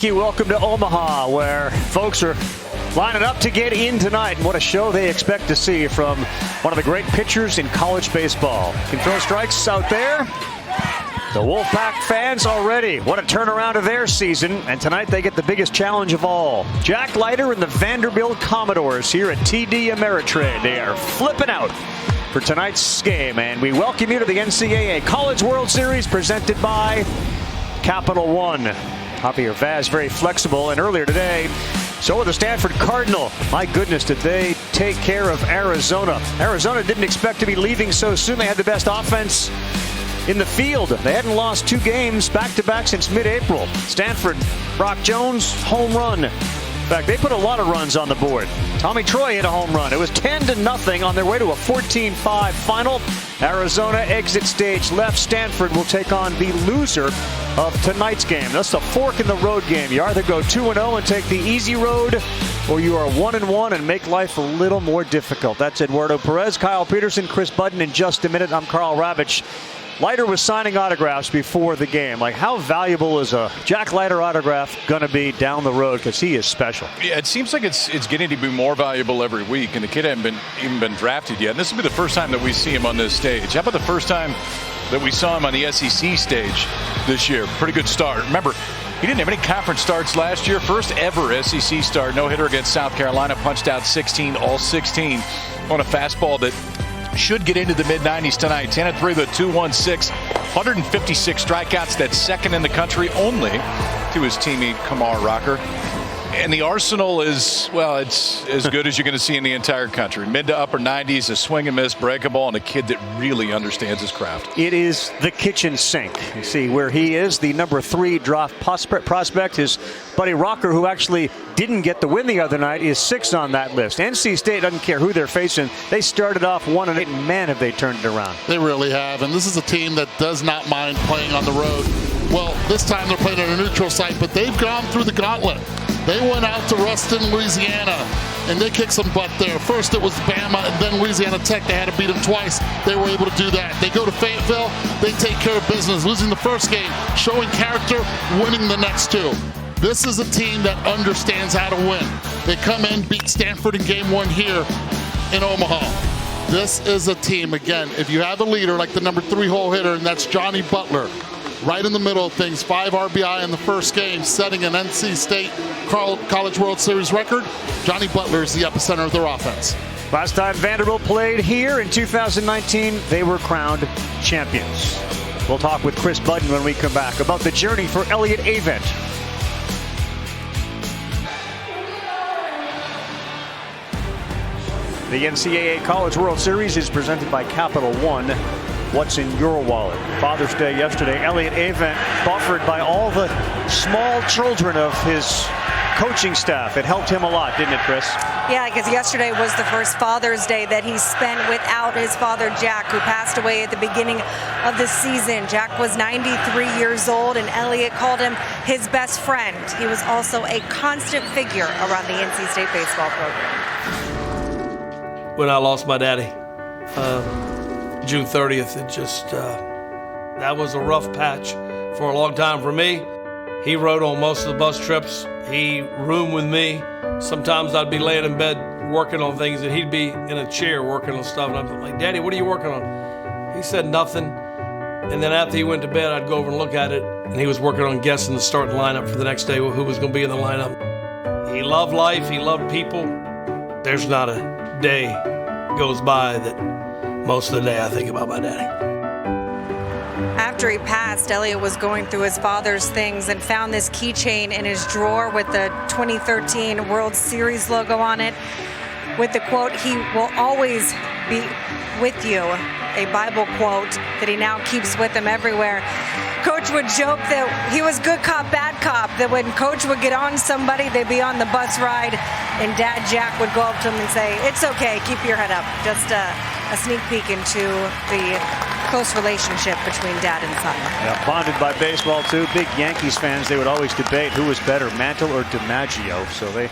Welcome to Omaha, where folks are lining up to get in tonight. And what a show they expect to see from one of the great pitchers in college baseball. Can throw strikes out there. The Wolfpack fans already. What a turnaround of their season. And tonight they get the biggest challenge of all. Jack Leiter and the Vanderbilt Commodores here at TD Ameritrade. They are flipping out for tonight's game. And we welcome you to the NCAA College World Series presented by Capital One. Javier Vaz very flexible, and earlier today, so were the Stanford Cardinal. My goodness, did they take care of Arizona. Arizona didn't expect to be leaving so soon. They had the best offense in the field. They hadn't lost 2 games back-to-back since mid-April. Stanford, Brock Jones, home run. In fact, they put a lot of runs on the board. Tommy Troy hit a home run. It was 10-0 on their way to a 14-5 final. Arizona exit stage left. Stanford will take on the loser of tonight's game. That's the fork in the road game. You either go 2-0 and take the easy road, or you are 1-1 and make life a little more difficult. That's Eduardo Perez, Kyle Peterson, Chris Budden in just a minute. I'm Carl Ravitch. Leiter was signing autographs before the game. Like, how valuable is a Jack Leiter autograph going to be down the road? Because he is special. Yeah, it seems like it's getting to be more valuable every week, and the kid hasn't even been drafted yet. And this will be the first time that we see him on this stage. How about the first time that we saw him on the SEC stage this year? Pretty good start. Remember, he didn't have any conference starts last year. First ever SEC start. No-hitter against South Carolina. Punched out 16, all 16 on a fastball that should get into the mid-90s tonight. 10-3 the 2-1-6, 156 strikeouts. That's second in the country only to his teammate Kamar Rocker. And the arsenal is, well, it's as good as you're going to see in the entire country. Mid to upper 90s, a swing and miss, breakable, and a kid that really understands his craft. It is the kitchen sink. You see where he is, the number 3 draft prospect. His buddy Rocker, who actually didn't get the win the other night, is 6th on that list. NC State doesn't care who they're facing. They started off 1-8, and man, have they turned it around. They really have, and this is a team that does not mind playing on the road. Well, this time they're playing at a neutral site, but they've gone through the gauntlet. They went out to Ruston, Louisiana, and they kicked some butt there. First it was Bama, and then Louisiana Tech. They had to beat them twice. They were able to do that. They go to Fayetteville. They take care of business, losing the first game, showing character, winning the next 2. This is a team that understands how to win. They come in, beat Stanford in game 1 here in Omaha. This is a team, again, if you have a leader like the number 3 hole hitter, and that's Johnny Butler, right in the middle of things, 5 RBI in the first game, setting an NC State College World Series record. Johnny Butler is the epicenter of their offense. Last time Vanderbilt played here in 2019, they were crowned champions. We'll talk with Chris Budden when we come back about the journey for Elliott Avent. The NCAA College World Series is presented by Capital One. What's in your wallet? Father's Day yesterday. Elliott Avent buffered by all the small children of his coaching staff. It helped him a lot, didn't it, Chris? Yeah, because yesterday was the first Father's Day that he spent without his father, Jack, who passed away at the beginning of the season. Jack was 93 years old, and Elliott called him his best friend. He was also a constant figure around the NC State baseball program. When I lost my daddy, June 30th, it just, that was a rough patch for a long time for me. He rode on most of the bus trips. He roomed with me. Sometimes I'd be laying in bed working on things, and he'd be in a chair working on stuff. And I'm like, Daddy, what are you working on? He said nothing. And then after he went to bed, I'd go over and look at it, and he was working on guessing the starting lineup for the next day, who was going to be in the lineup. He loved life. He loved people. There's not a day goes by that most of the day I think about my daddy. After he passed, Elliott was going through his father's things and found this keychain in his drawer with the 2013 World Series logo on it, with the quote, "He will always be with you," a Bible quote that he now keeps with him everywhere. Coach would joke that he was good cop, bad cop, that when Coach would get on somebody, they'd be on the bus ride, and Dad Jack would go up to him and say, "It's okay, keep your head up." Just a sneak peek into the close relationship between dad and son. Yeah, bonded by baseball, too. Big Yankees fans, they would always debate who was better, Mantle or DiMaggio. So they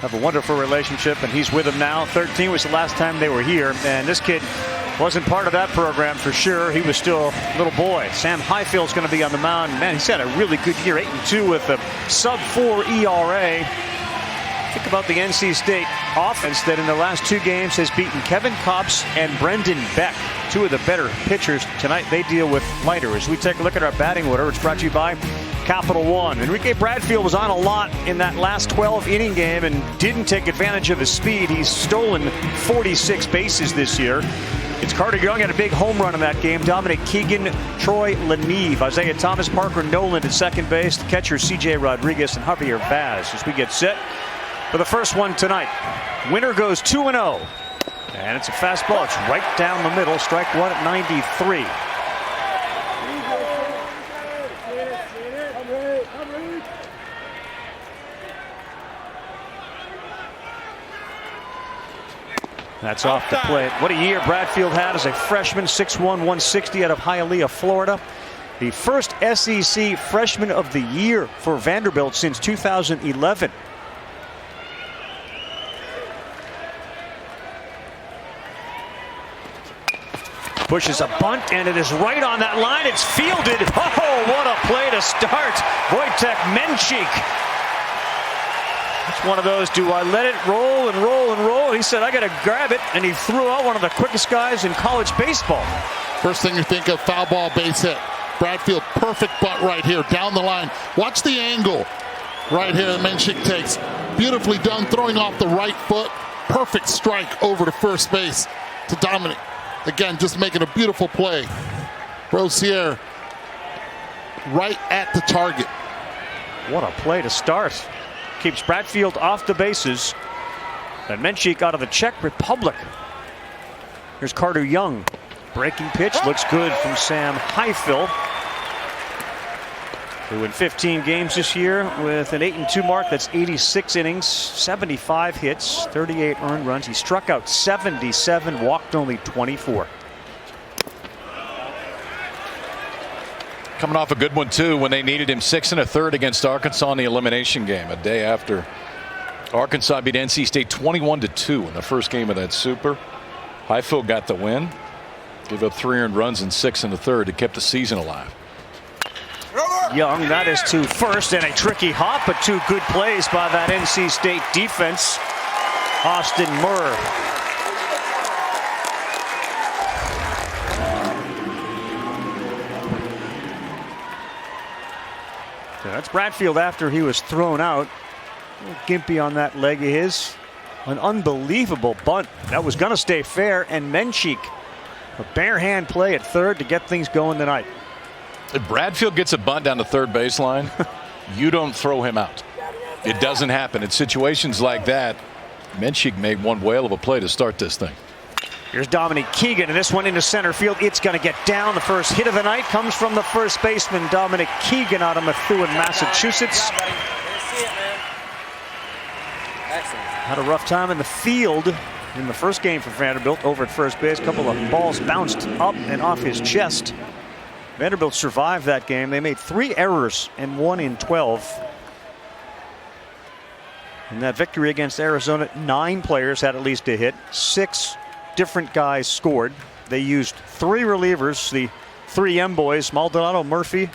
have a wonderful relationship, and he's with them now. 13 was the last time they were here, and this kid Wasn't part of that program for sure. He was still a little boy. Sam Highfill's going to be on the mound. Man, he's had a really good year, 8-2 with a sub-4 ERA. Think about the NC State offense that in the last 2 games has beaten Kevin Kopps and Brendan Beck, 2 of the better pitchers. Tonight they deal with Leiter. As we take a look at our batting order, it's brought to you by Capital One. Enrique Bradfield was on a lot in that last 12-inning game and didn't take advantage of his speed. He's stolen 46 bases this year. It's Carter Young had a big home run in that game. Dominic Keegan, Troy LaNeve, Isaiah Thomas, Parker Noland at second base. The catcher C.J. Rodriguez and Javier Vaz as we get set for the first one tonight. Winner goes 2-0. And it's a fastball. It's right down the middle. Strike one at 93. That's off the plate. What a year Bradfield had as a freshman. 6'1", 160 out of Hialeah, Florida. The first SEC Freshman of the Year for Vanderbilt since 2011. Pushes a bunt, and it is right on that line. It's fielded. Oh, what a play to start. Wojtek Menchik. It's one of those, do I let it roll and roll and roll? He said, I got to grab it, and he threw out one of the quickest guys in college baseball. First thing you think of, foul ball, base hit. Bradfield, perfect bunt right here, down the line. Watch the angle right here that Menchik takes. Beautifully done, throwing off the right foot. Perfect strike over to first base to Dominic. Again, just making a beautiful play. Rosier right at the target. What a play to start. Keeps Bradfield off the bases. And Menchik out of the Czech Republic. Here's Carter Young. Breaking pitch looks good from Sam Highfill, who in 15 games this year with an 8-2 mark. That's 86 innings, 75 hits, 38 earned runs. He struck out 77, walked only 24. Coming off a good one too when they needed him 6 1/3 against Arkansas in the elimination game a day after Arkansas beat NC State 21-2 in the first game of that Super. Highfill got the win, gave up 3 earned runs in 6 1/3 to keep the season alive. Young, that is to first, and a tricky hop, but 2 good plays by that NC State defense. Austin Murr. So that's Bradfield after he was thrown out. Gimpy on that leg of his. An unbelievable bunt. That was going to stay fair, and Menchik, a bare hand play at third to get things going tonight. If Bradfield gets a bunt down the third baseline, you don't throw him out. It doesn't happen. In situations like that, Menchik made one whale of a play to start this thing. Here's Dominic Keegan, and this one into center field. It's going to get down. The first hit of the night comes from the first baseman, Dominic Keegan, out of Methuen, Massachusetts. Had a rough time in the field in the first game for Vanderbilt over at first base. A couple of balls bounced up and off his chest. Vanderbilt survived that game. They made 3 errors and won in 12. In that victory against Arizona, 9 players had at least a hit. 6 different guys scored. They used 3 relievers, the 3M boys, Maldonado, Murphy,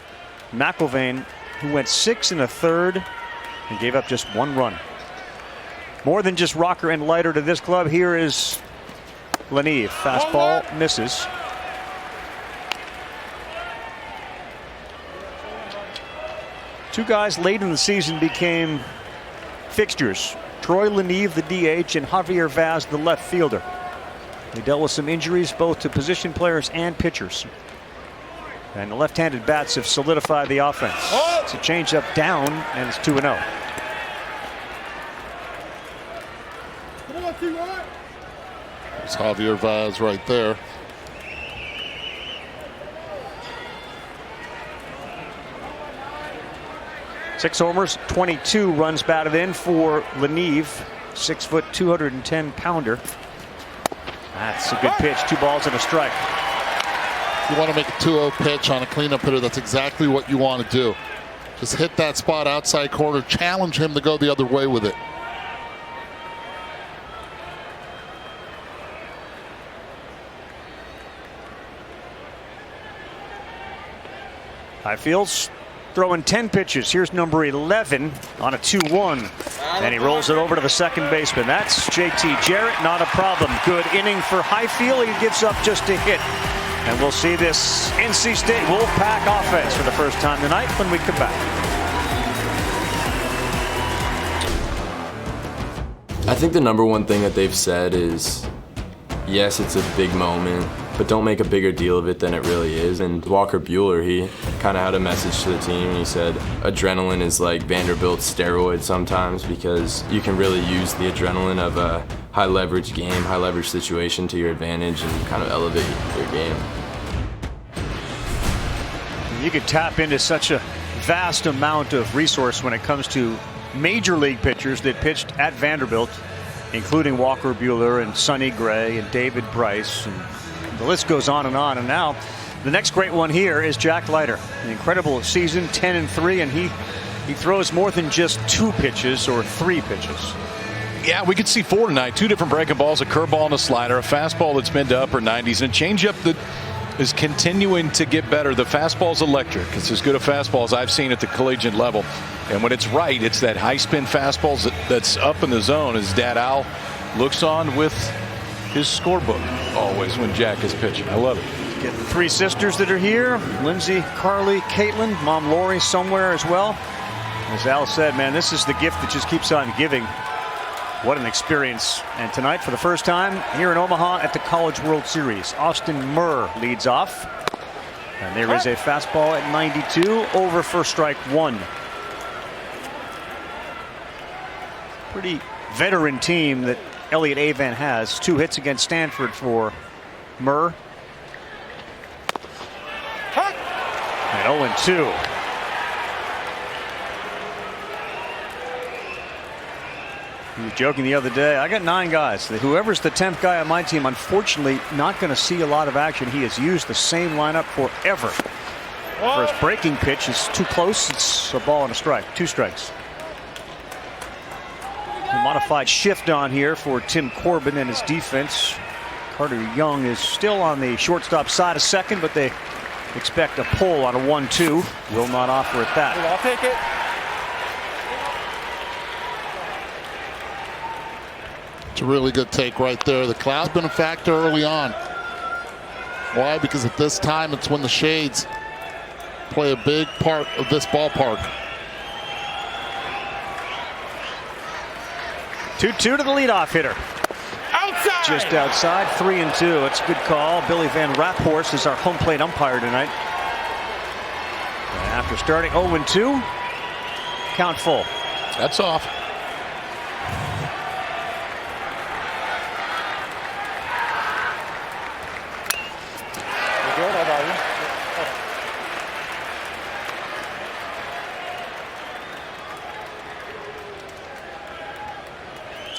McIlvain, who went 6 1/3 and gave up just 1 run. More than just rocker and Leiter to this club. Here is LaNeve. Fastball misses. Two guys late in the season became fixtures. Troy LaNeve, the DH, and Javier Vaz, the left fielder. They dealt with some injuries both to position players and pitchers. And the left-handed bats have solidified the offense. It's a changeup down, and it's 2-0. It's Javier Vaz right there. Six homers, 22 runs batted in for LaNeve. 6 foot, 210 pounder. That's a good pitch. 2 balls and a strike. You want to make a 2-0 pitch on a cleanup hitter. That's exactly what you want to do. Just hit that spot outside corner. Challenge him to go the other way with it. Highfield's throwing 10 pitches. Here's number 11 on a 2-1. And he rolls it over to the second baseman. That's JT Jarrett. Not a problem. Good inning for Highfield. He gives up just a hit. And we'll see this NC State Wolfpack offense for the first time tonight when we come back. I think the number one thing that they've said is, yes, it's a big moment, but don't make a bigger deal of it than it really is. And Walker Buehler, he kind of had a message to the team. He said adrenaline is like Vanderbilt's steroids sometimes, because you can really use the adrenaline of a high leverage game, high leverage situation to your advantage and kind of elevate your game. You could tap into such a vast amount of resource when it comes to major league pitchers that pitched at Vanderbilt, including Walker Buehler and Sonny Gray and David Price, and the list goes on. And now the next great one here is Jack Leiter. An incredible season, 10-3, and he throws more than just 2 pitches or 3 pitches. Yeah, we could see 4 tonight. 2 different breaking balls, a curveball and a slider, a fastball that's been to upper 90s, and a changeup that is continuing to get better. The fastball's electric. It's as good a fastball as I've seen at the collegiate level. And when it's right, it's that high spin fastball that's up in the zone as Dad Al looks on with his scorebook always when Jack is pitching. I love it. Get the 3 sisters that are here. Lindsay, Carly, Caitlin, Mom Lori somewhere as well. As Al said, man, this is the gift that just keeps on giving. What an experience. And tonight, for the first time here in Omaha at the College World Series, Austin Murr leads off. And there is a fastball at 92 over for strike 1. Pretty veteran team that Elliott Avent has. 2 hits against Stanford for Murr. And 0-2. He was joking the other day. I got 9 guys. Whoever's the 10th guy on my team, unfortunately, not going to see a lot of action. He has used the same lineup forever. First breaking pitch is too close. It's a ball and a strike. 2 strikes. A modified shift on here for Tim Corbin and his defense. Carter Young is still on the shortstop side of second, but they expect a pull on a 1-2. Will not offer at that. I'll take it. It's a really good take right there. The cloud's been a factor early on. Why? Because at this time, it's when the shades play a big part of this ballpark. 2-2 to the leadoff hitter. Outside. Just outside, 3-2. It's a good call. Billy Van Raphorst is our home plate umpire tonight. And after starting 0-2, count full. That's off.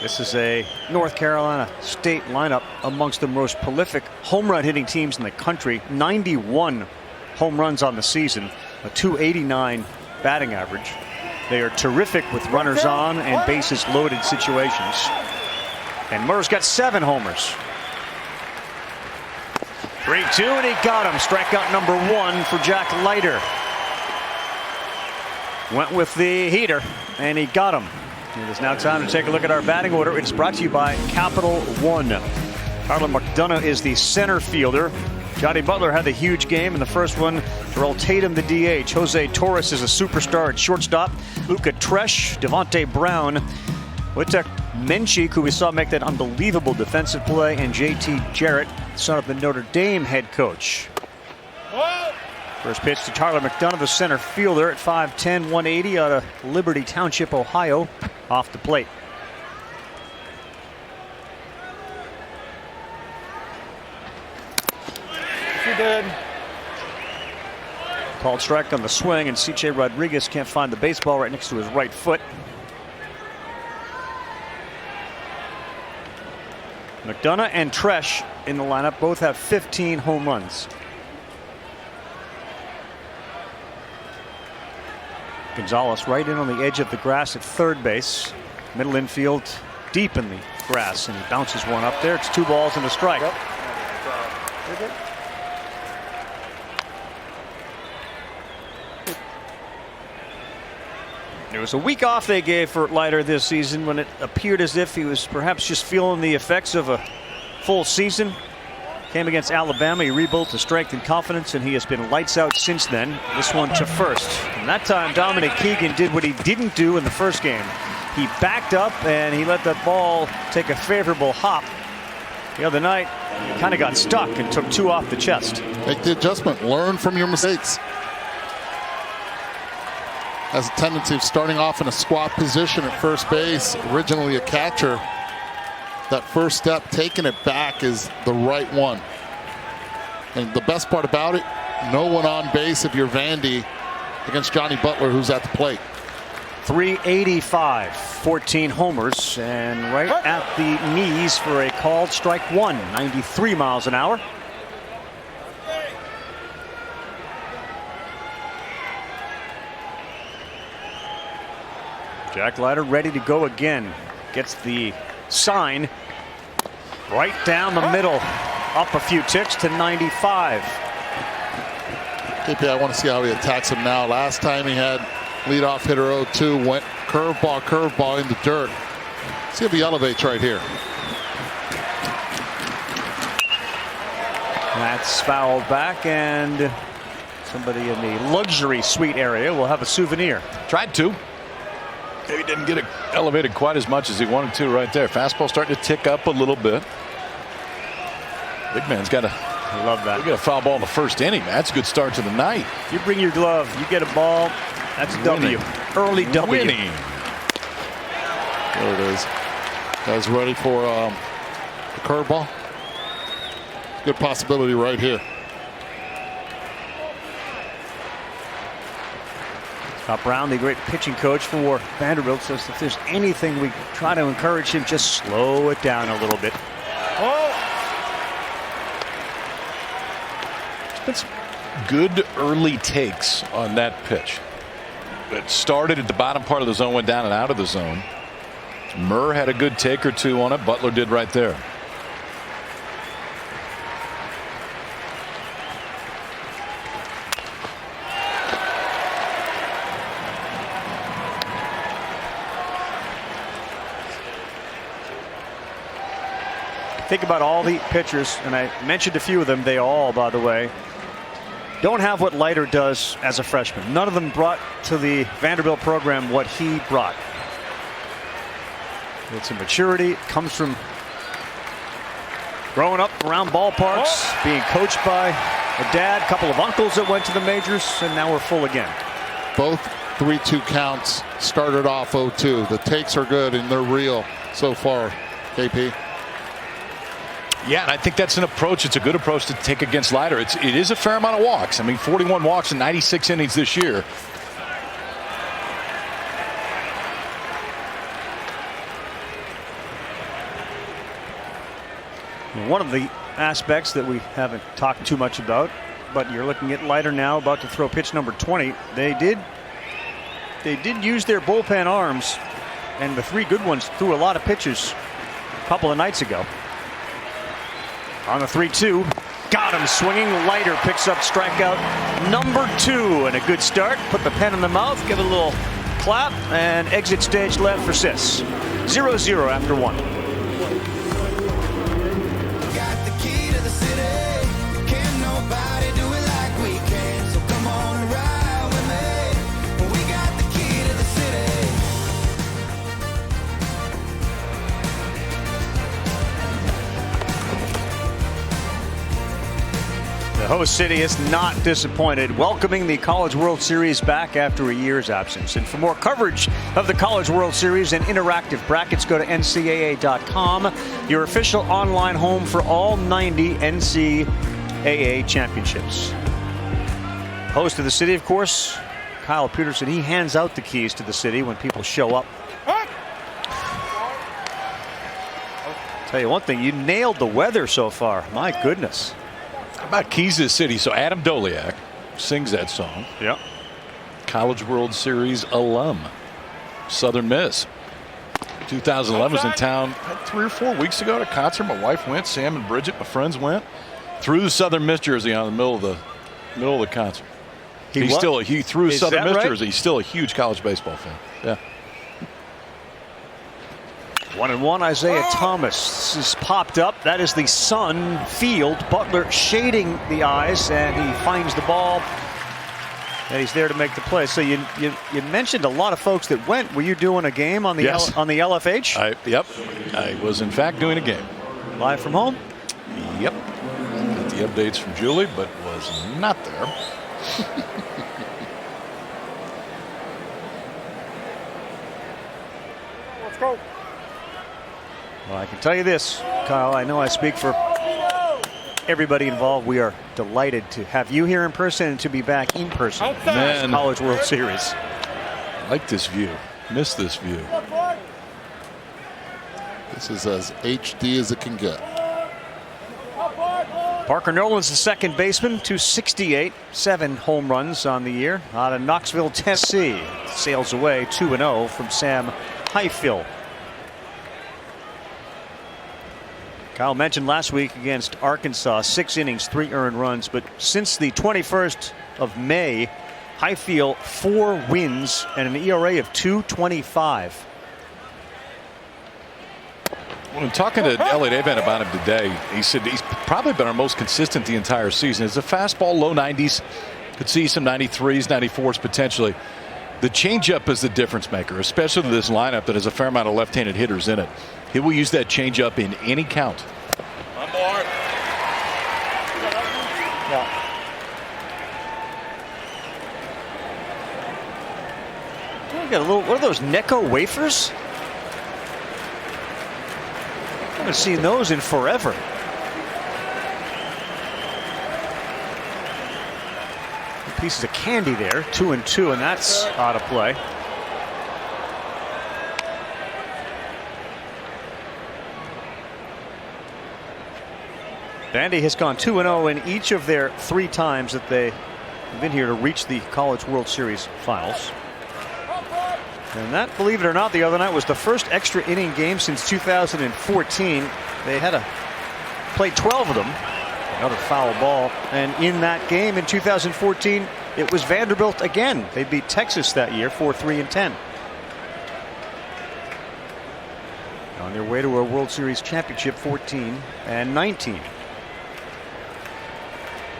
This is a North Carolina State lineup amongst the most prolific home run hitting teams in the country. 91 home runs on the season, a .289 batting average. They are terrific with runners on and bases loaded situations. And Murr's got 7 homers. 3-2, and he got him. Strikeout number 1 for Jack Leiter. Went with the heater, and he got him. It is now time to take a look at our batting order. It's brought to you by Capital One. Harlan McDonough is the center fielder. Johnny Butler had the huge game in the first one. Terrell Tatum, the DH. Jose Torres is a superstar at shortstop. Luca Tresh, Devontae Brown, Wojtek Menchik, who we saw make that unbelievable defensive play, and JT Jarrett, son of the Notre Dame head coach. First pitch to Tyler McDonough, the center fielder at 5'10", 180 out of Liberty Township, Ohio, off the plate. You did. Called strike on the swing, and C.J. Rodriguez can't find the baseball right next to his right foot. McDonough and Tresh in the lineup both have 15 home runs. Gonzalez right in on the edge of the grass at third base. Middle infield deep in the grass, and he bounces one up there. It's 2 balls and a strike. Yep. It was a week off they gave for Leiter this season when it appeared as if he was perhaps just feeling the effects of a full season. Came against Alabama. He rebuilt his strength and confidence, and he has been lights out since then. This one to first. And that time, Dominic Keegan did what he didn't do in the first game. He backed up, and he let that ball take a favorable hop. The other night, he kind of got stuck and took 2 off the chest. Make the adjustment. Learn from your mistakes. Has a tendency of starting off in a squat position at first base. Originally a catcher. That first step, taking it back, is the right one. And the best part about it, no one on base if you're Vandy against Johnny Butler, who's at the plate. 385, 14 homers, and right at the knees for a called strike 1, 93 miles an hour. Jack Leiter ready to go again. Gets the sign right down the middle, up a few ticks to 95. KP, I want to see how he attacks him now. Last time he had leadoff hitter 0-2, went curveball in the dirt. See if he elevates right here. That's fouled back, and somebody in the luxury suite area will have a souvenir. Tried to. Maybe didn't get it elevated quite as much as he wanted to right there. Fastball starting to tick up a little bit. Big man's got a, I love that. We got a foul ball in the first inning. That's a good start to the night. If you bring your glove, you get a ball. That's W. Early W. Winning. There it is. Guys ready for the curveball? Good possibility right here. Scott Brown, the great pitching coach for Vanderbilt, says if there's anything we try to encourage him, just slow it down a little bit. There's been some good early takes on that pitch. It started at the bottom part of the zone, went down and out of the zone. Murr had a good take or two on it. Butler did right there. Think about all the pitchers, and I mentioned a few of them. They all, by the way, don't have what Leiter does as a freshman. None of them brought to the Vanderbilt program what he brought. It's a maturity. It comes from growing up around ballparks, being coached by a dad, a couple of uncles that went to the majors, and now we're full again. Both 3-2 counts started off 0-2. The takes are good and they're real so far, KP. Yeah, and I think that's an approach. It's a good approach to take against Leiter. It is a fair amount of walks. I mean, 41 walks in 96 innings this year. One of the aspects that we haven't talked too much about, but you're looking at Leiter now about to throw pitch number 20. They did use their bullpen arms, and the 3 good ones threw a lot of pitches a couple of nights ago. On the 3-2, got him swinging. Leiter picks up strikeout number 2, and a good start. Put the pen in the mouth, give it a little clap, and exit stage left for Sis. 0-0 after 1. Got the key to the city. Can't nobody do it like we can. So come on and ride with me. We got the key to the city. The host city is not disappointed, welcoming the College World Series back after a year's absence. And for more coverage of the College World Series and interactive brackets, go to ncaa.com, your official online home for all 90 NCAA championships. Host of the city, of course, Kyle Peterson. He hands out the keys to the city when people show up. Tell you one thing, you nailed the weather so far. My goodness. How about Keys to the City? So Adam Doliak sings that song. Yep. College World Series alum. Southern Miss. 2011 was in town 3 or 4 weeks ago at a concert. My wife went. Sam and Bridget, my friends, went. Threw the Southern Miss jersey on the middle of the concert. He threw Southern Miss right? jersey. He's still a huge college baseball fan. Yeah. 1-1, Isaiah Thomas has popped up. That is the Sun field. Butler shading the eyes, and he finds the ball. And he's there to make the play. So you mentioned a lot of folks that went. Were you doing a game on the on the LFH? Yep. I was in fact doing a game. Live from home? Yep. Got the updates from Julie, but was not there. Let's go. Well, I can tell you this, Kyle. I know I speak for everybody involved. We are delighted to have you here in person and to be back in person. Man. College World Series. I like this view. Miss this view. This is as HD as it can get. Parker Nolan's the second baseman, 268, 7 home runs on the year. Out of Knoxville, Tennessee. Sails away 2-0 from Sam Highfill. Kyle mentioned last week against Arkansas, 6 innings, 3 earned runs. But since the 21st of May, Highfill 4 wins and an ERA of 2.25. When I'm talking to Elliot Avent about him today, he said he's probably been our most consistent the entire season. It's a fastball, low 90s. Could see some 93s, 94s potentially. The changeup is the difference maker, especially this lineup that has a fair amount of left-handed hitters in it. He will use that changeup in any count. One more. Got a little. What are those Necco wafers? I haven't seen those in forever. Pieces of candy there, 2-2, and that's out of play. Vandy has gone 2-0 in each of their 3 times that they have been here to reach the College World Series finals. And that, believe it or not, the other night was the first extra inning game since 2014. They had played 12 of them. Another foul ball. And in that game in 2014, it was Vanderbilt again. They beat Texas that year 4-3-10. On their way to a World Series championship 14 and 19.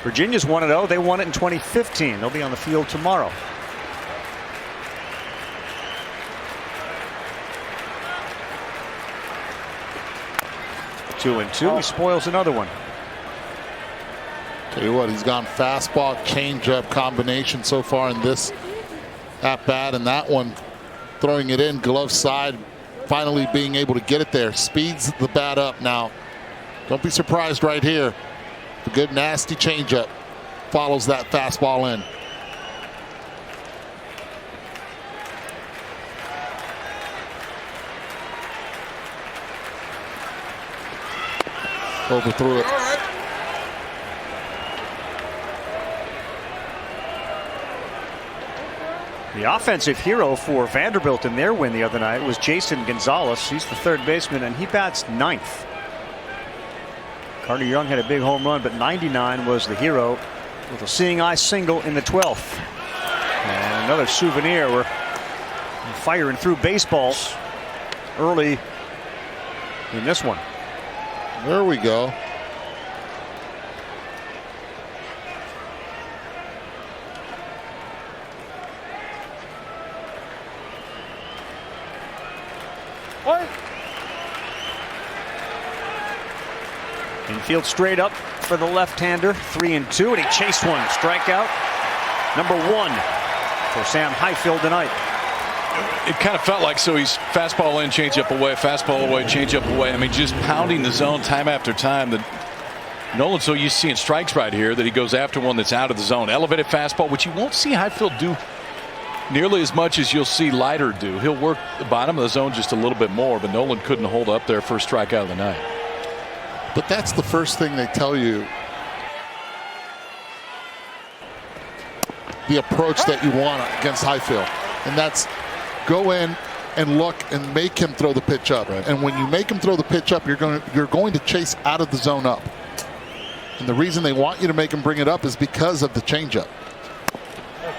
Virginia's 1-0. They won it in 2015. They'll be on the field tomorrow. Two and two. He spoils another one. Tell you what, he's gone fastball, changeup combination so far in this at bat, and that one throwing it in glove side, finally being able to get it there. Speeds the bat up now. Don't be surprised right here. The good nasty changeup follows that fastball in. Overthrew it. The offensive hero for Vanderbilt in their win the other night was Jason Gonzalez. He's the third baseman, and he bats 9th. Carter Young had a big home run, but 99 was the hero with a seeing eye single in the 12th. And another souvenir. We're firing through baseballs early in this one. There we go. What? Infield straight up for the left-hander, 3-2, and he chased one. Strikeout number 1 for Sam Highfill tonight. It kind of felt like, so he's fastball in, changeup away, fastball away, changeup away. I mean, just pounding the zone time after time. That Nolan's so used to seeing strikes right here that he goes after one that's out of the zone. Elevated fastball, which you won't see Highfill do nearly as much as you'll see Leiter do. He'll work the bottom of the zone just a little bit more, but Nolan couldn't hold up there for a strikeout of the night. But that's the first thing they tell you. The approach that you want against Highfill. And that's go in and look and make him throw the pitch up. Right. And when you make him throw the pitch up, you're going to chase out of the zone up. And the reason they want you to make him bring it up is because of the changeup.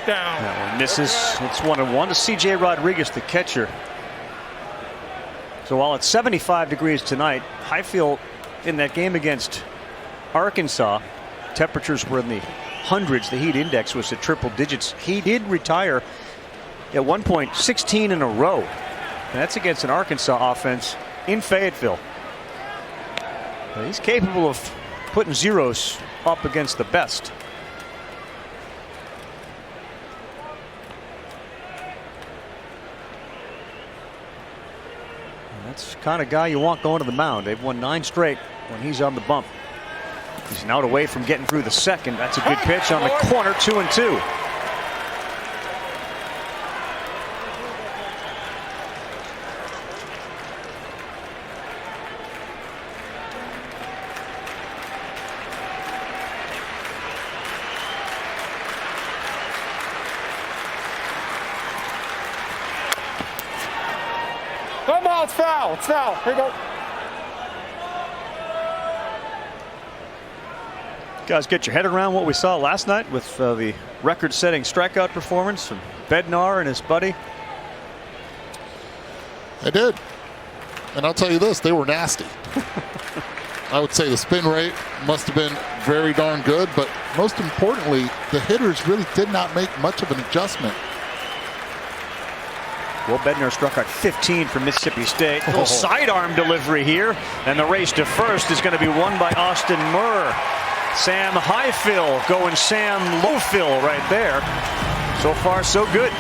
Down. That one misses. It's 1-1 to C.J. Rodriguez, the catcher. So while it's 75 degrees tonight, Highfill in that game against Arkansas, temperatures were in the hundreds. The heat index was at triple digits. He did retire at one point 16 in a row. And that's against an Arkansas offense in Fayetteville. But he's capable of putting zeros up against the best. That's the kind of guy you want going to the mound. They've won 9 straight when he's on the bump. He's now away from getting through the second. That's a good pitch on the corner, 2-2. Come on, it's foul. It's foul. Here you go. Guys, get your head around what we saw last night with the record-setting strikeout performance from Bednar and his buddy. I did. And I'll tell you this, they were nasty. I would say the spin rate must have been very darn good, but most importantly, the hitters really did not make much of an adjustment. Well, Bednar struck out 15 from Mississippi State. Little sidearm delivery here, and the race to first is going to be won by Austin Murr. Sam Highfill going Sam Lowfill right there. So far, so good.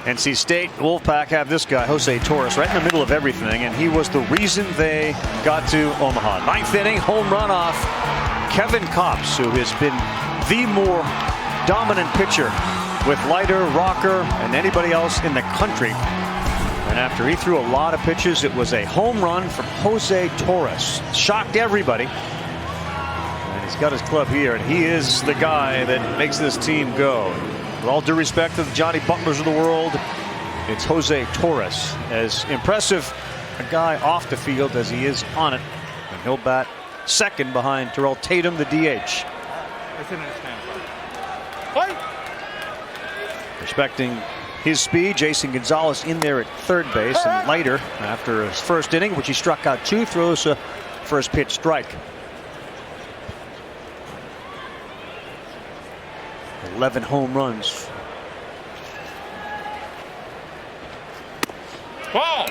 NC State Wolfpack have this guy, Jose Torres, right in the middle of everything, and he was the reason they got to Omaha. 9th inning, home run off Kevin Kopps, who has been the more dominant pitcher with Leiter, Rocker, and anybody else in the country. And after he threw a lot of pitches, it was a home run from Jose Torres. Shocked everybody. And he's got his club here, and he is the guy that makes this team go. With all due respect to the Johnny Butlers of the world, it's Jose Torres. As impressive a guy off the field as he is on it. And he'll bat second behind Terrell Tatum, the DH. Respecting his speed, Jason Gonzalez in there at third base, and Leiter, after his first inning, which he struck out 2, throws a first pitch strike. 11 home runs. Ball.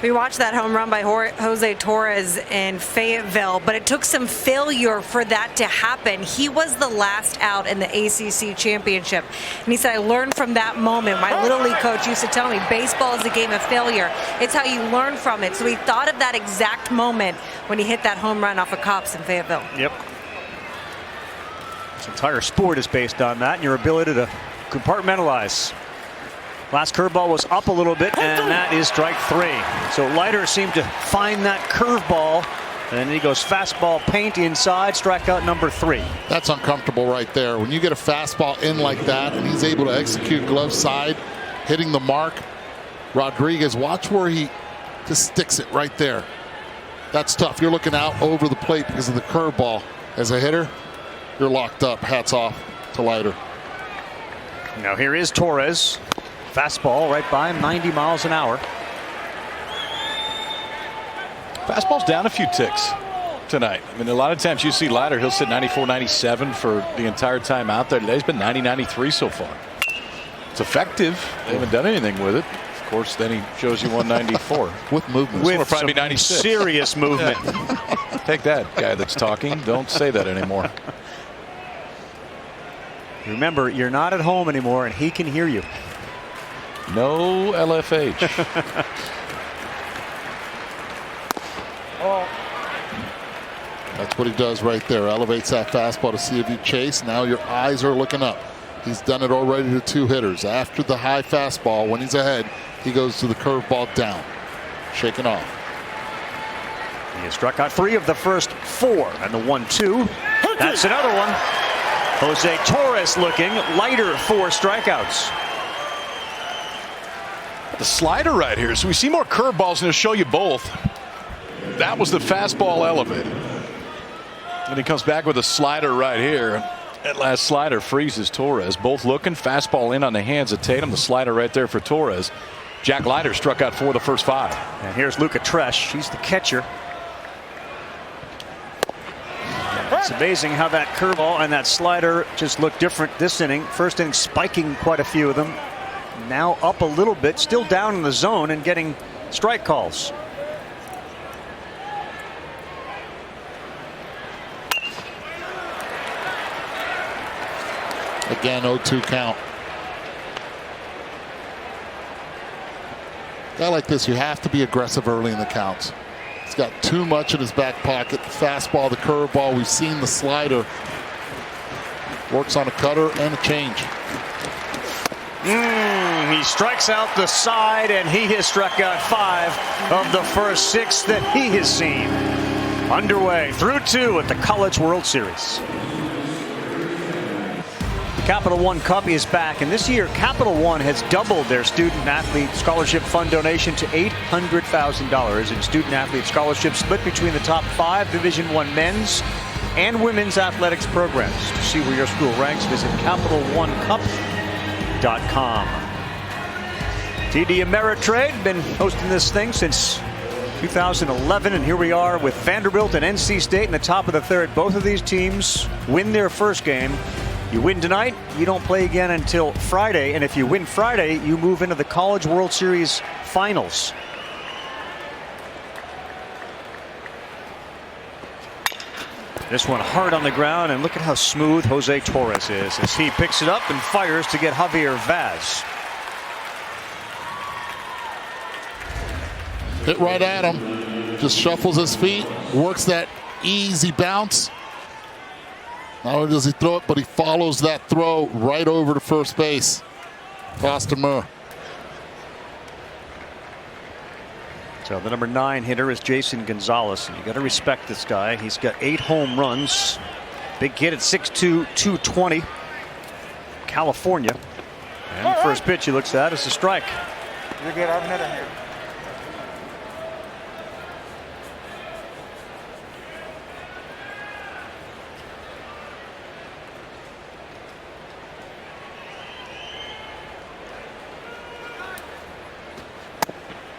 We watched that home run by Jose Torres in Fayetteville, but it took some failure for that to happen. He was the last out in the ACC championship. And he said, I learned from that moment. My Little League coach used to tell me, baseball is a game of failure. It's how you learn from it. So he thought of that exact moment when he hit that home run off of Kopps in Fayetteville. Yep. This entire sport is based on that and your ability to compartmentalize. Last curveball was up a little bit, and that is strike 3. So Leiter seemed to find that curveball, and then he goes fastball paint inside, strikeout number 3. That's uncomfortable right there. When you get a fastball in like that, and he's able to execute glove side, hitting the mark. Rodriguez, watch where he just sticks it right there. That's tough. You're looking out over the plate because of the curveball. As a hitter, you're locked up. Hats off to Leiter. Now here is Torres. Fastball right by him, 90 miles an hour. Fastball's down a few ticks tonight. I mean, a lot of times you see Leiter, he'll sit 94, 97 for the entire time out there. Today he's been 90, 93 so far. It's effective. They haven't done anything with it. Of course, then he shows you 194. With movement. With probably some 96. serious movement. Take that, guy that's talking. Don't say that anymore. Remember, you're not at home anymore, and he can hear you. No LFH. That's what he does right there. Elevates that fastball to see if you chase. Now your eyes are looking up. He's done it already to 2 hitters. After the high fastball, when he's ahead, he goes to the curveball down. Shaking off. He has struck out 3 of the first 4, and the 1-2. That's another one. Jose Torres looking. Leiter 4 strikeouts. The slider right here. So we see more curveballs, and it'll show you both. That was the fastball elevated. And he comes back with a slider right here. That last slider freezes Torres. Both looking. Fastball in on the hands of Tatum. The slider right there for Torres. Jack Leiter struck out 4 of the first 5. And here's Luca Tresh. He's the catcher. It's amazing how that curveball and that slider just look different this inning. First inning spiking quite a few of them. Now up a little bit, still down in the zone and getting strike calls. Again, 0-2 count. Guy like this, you have to be aggressive early in the counts. He's got too much in his back pocket. The fastball, the curveball. We've seen the slider. Works on a cutter and a change. He strikes out the side, and he has struck out 5 of the first 6 that he has seen. Underway through 2 at the College World Series. Capital One Cup is back, and this year Capital One has doubled their student athlete scholarship fund donation to $800,000 in student athlete scholarships split between the top 5 Division I men's and women's athletics programs. To see where your school ranks, visit CapitalOneCup.com. TD Ameritrade been hosting this thing since 2011, and here we are with Vanderbilt and NC State in the top of the 3rd. Both of these teams win their first game. You win tonight, you don't play again until Friday, and if you win Friday, you move into the College World Series finals. This one hard on the ground, and look at how smooth Jose Torres is as he picks it up and fires to get Javier Vaz. Hit right at him. Just shuffles his feet, works that easy bounce. Not only does he throw it, but he follows that throw right over to first base. Foster Moore. So the number 9 hitter is Jason Gonzalez, and you got to respect this guy. He's got 8 home runs. Big kid at 6'2", 220. California. And the first pitch he looks at is a strike. You're good. I have another here.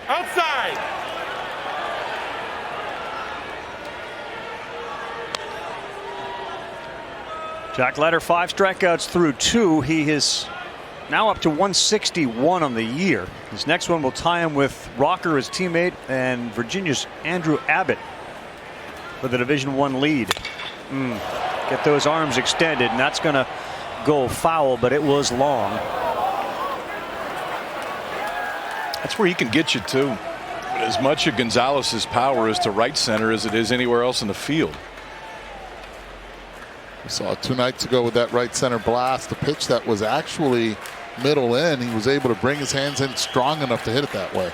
Outside. Jack Leiter, 5 strikeouts through 2. He is now up to 161 on the year. His next one will tie him with Rocker, his teammate, and Virginia's Andrew Abbott for the Division I lead. Get those arms extended, and that's going to go foul, but it was long. That's where he can get you too. But as much of Gonzalez's power is to right center as it is anywhere else in the field. We saw it 2 nights ago with that right center blast. The pitch that was actually middle in. He was able to bring his hands in strong enough to hit it that way.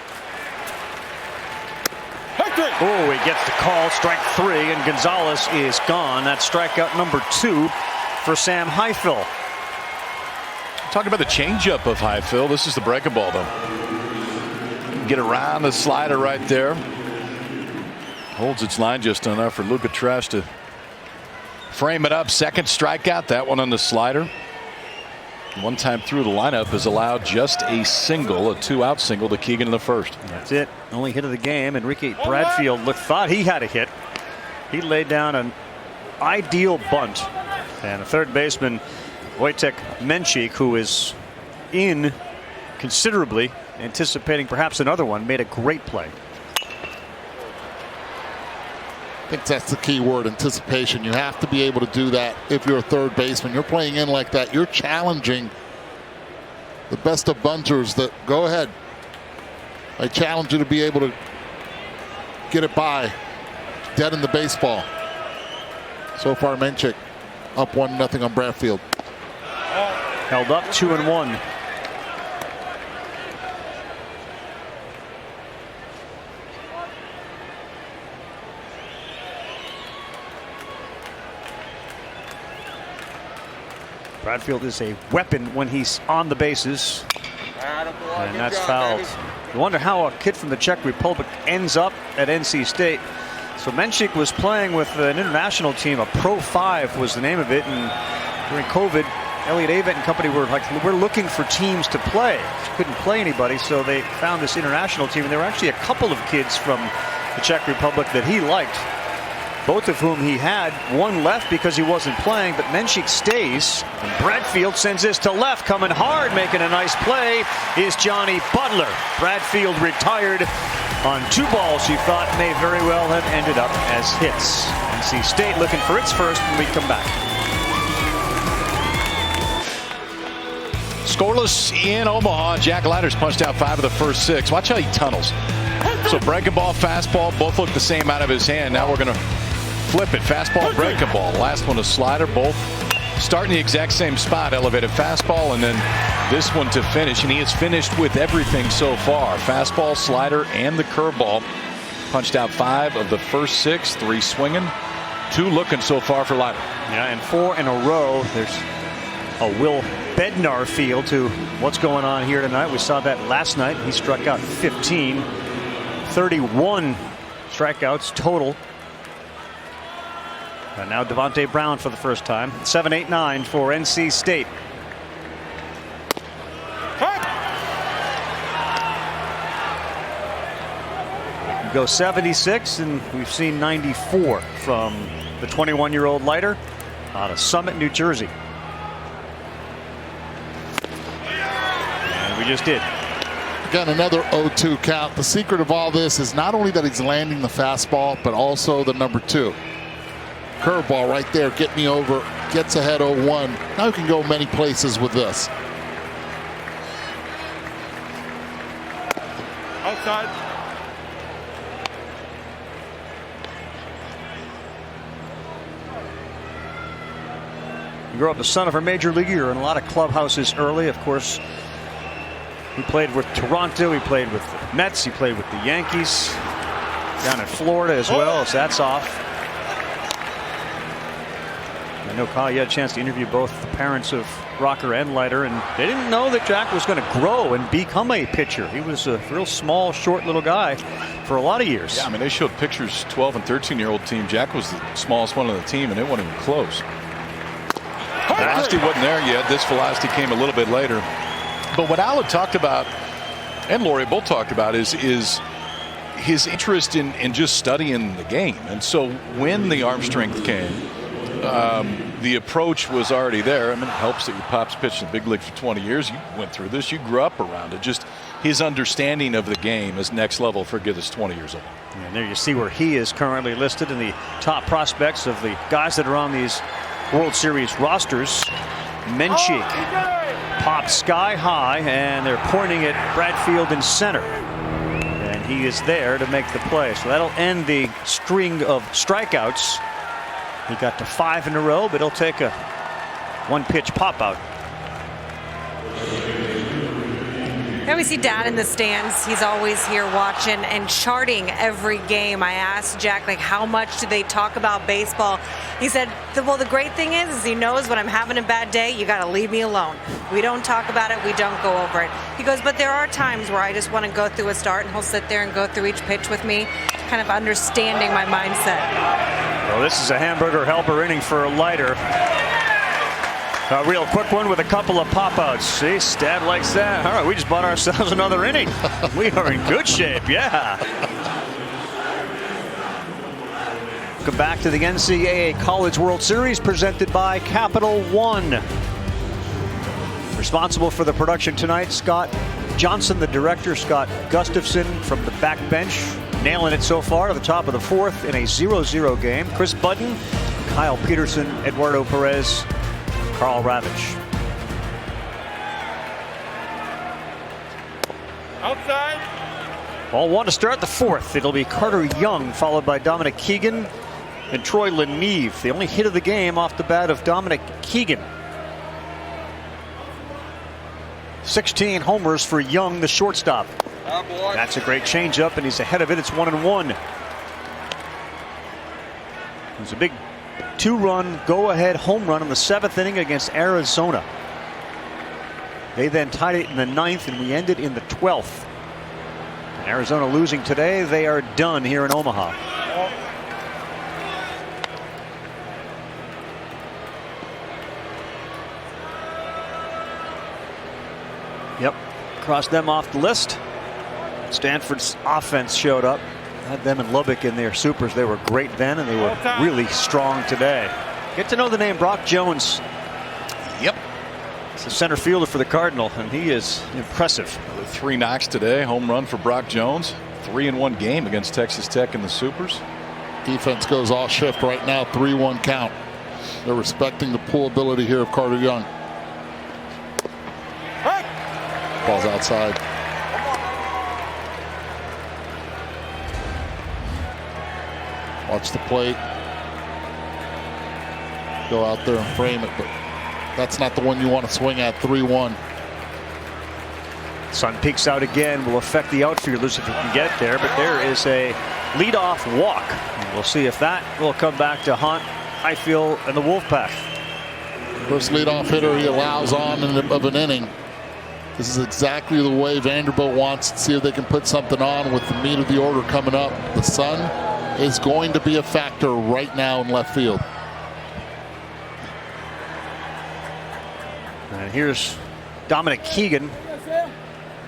Oh, he gets the call, strike 3, and Gonzalez is gone. That's strikeout number 2 for Sam Highfill. Talking about the changeup of Highfill. This is the breaking ball, though. Get around the slider right there. Holds its line just enough for Luca Tresh to frame it up. Second strikeout, that one on the slider. One time through the lineup has allowed just a single, a 2-out single to Keegan in the first. That's it. Only hit of the game. Enrique Bradfield thought he had a hit. He laid down an ideal bunt. And a third baseman, Wojtek Menchik, who is in considerably, anticipating perhaps another one, made a great play. I think that's the key word, anticipation. You have to be able to do that if you're a third baseman. You're playing in like that. You're challenging the best of bunters. That go ahead. I challenge you to be able to get it by. Dead in the baseball. So far, Menchik up 1-0 on Bradfield. Held up 2-1. Bradfield is a weapon when he's on the bases. And that's fouled. You wonder how a kid from the Czech Republic ends up at NC State. His So Menchik was playing with an international team. A Pro 5 was the name of it. And during COVID, Elliot Avent and company were like, we're looking for teams to play. Couldn't play anybody, so they found this international team. And there were actually a couple of kids from the Czech Republic that he liked, both of whom he had. One left because he wasn't playing, but Menchik stays. And Bradfield sends this to left, coming hard, making a nice play is Johnny Butler. Bradfield retired on 2 balls he thought may very well have ended up as hits. NC State looking for its first when we come back. Scoreless in Omaha. Jack Leiter's punched out 5 of the first 6. Watch how he tunnels. So breaking ball, fastball, both look the same out of his hand. Now we're going to flip it. Fastball, breaking ball. Last one a slider. Both starting the exact same spot. Elevated fastball, and then this one to finish. And he has finished with everything so far. Fastball, slider, and the curveball. Punched out 5 of the first 6. 3 swinging. 2 looking so far for Leiter. Yeah, and 4 in a row. There's a Will Bednar feel to what's going on here tonight. We saw that last night. He struck out 15. 31 strikeouts total. And now Devontae Brown for the first time. 7-8-9 for NC State. Go 76, and we've seen 94 from the 21-year-old Leiter out of Summit, New Jersey. And we just did. Again, another 0-2 count. The secret of all this is not only that he's landing the fastball, but also the number 2. Curveball right there, get me over, gets ahead 0-1. Now you can go many places with this. Outside. You grow up the son of a major leaguer in a lot of clubhouses early. Of course, he played with Toronto, he played with the Mets, he played with the Yankees down in Florida as well, so that's off. I know, Kyle, you had a chance to interview both the parents of Rocker and Leiter, and they didn't know that Jack was going to grow and become a pitcher. He was a real small, short little guy for a lot of years. Yeah, I mean, they showed pictures, 12 and 13-year-old team. Jack was the smallest one on the team, and it wasn't even close. Velocity wasn't there yet. This velocity came a little bit later. But what Al had talked about, and Laurie both talked about, is his interest in just studying the game. And so when the arm strength came, the approach was already there. I mean, it helps that your pop's pitched in the big league for 20 years. You went through this. You grew up around it. Just his understanding of the game is next level for a kid that's 20 years old. And there you see where he is currently listed in the top prospects of the guys that are on these World Series rosters. Menchik popped sky high, and they're pointing at Bradfield in center. And he is there to make the play. So that'll end the string of strikeouts. He got to 5 in a row, but he'll take a 1-pitch pop out. Now we see Dad in the stands. He's always here watching and charting every game. I asked Jack, like, how much do they talk about baseball? He said, well, the great thing is he knows when I'm having a bad day, you got to leave me alone. We don't talk about it. We don't go over it. He goes, but there are times where I just want to go through a start, and he'll sit there and go through each pitch with me, kind of understanding my mindset. Well, this is a hamburger helper inning for Leiter. A real quick one with a couple of pop-outs. See, Stab likes that. All right, we just bought ourselves another inning. We are in good shape, yeah. Welcome back to the NCAA College World Series presented by Capital One. Responsible for the production tonight, Scott Johnson, the director. Scott Gustafson from the back bench, nailing it so far to the top of the 4th in a 0-0 game. Chris Budden, Kyle Peterson, Eduardo Perez, Carl Ravitch. Outside. Ball 1 to start the 4th. It'll be Carter Young, followed by Dominic Keegan and Troy Leneve. The only hit of the game off the bat of Dominic Keegan. 16 homers for Young, the shortstop. That's a great changeup, and he's ahead of it. It's 1-1. It was a big 2-run go-ahead home run in the 7th inning against Arizona. They then tied it in the 9th, and we ended in the 12th. And Arizona losing today, they are done here in Omaha. Yep, crossed them off the list. Stanford's offense showed up. Had them and Lubbock in their supers. They were great then, and they were really strong today. Get to know the name Brock Jones. Yep. He's the center fielder for the Cardinal, and he is impressive. 3 knocks today. Home run for Brock Jones. 3-in-1 game against Texas Tech in the supers. Defense goes all shift right now. 3-1 count. They're respecting the pull ability here of Carter Young. Ball's outside. Watch the plate. Go out there and frame it, but that's not the one you want to swing at. 3-1. Sun peeks out again. Will affect the outfielders if he can get there, but there is a leadoff walk. And we'll see if that will come back to haunt Highfill and the Wolfpack. First leadoff hitter he allows on of an inning. This is exactly the way Vanderbilt wants to see if they can put something on with the meat of the order coming up. The sun is going to be a factor right now in left field. And here's Dominic Keegan.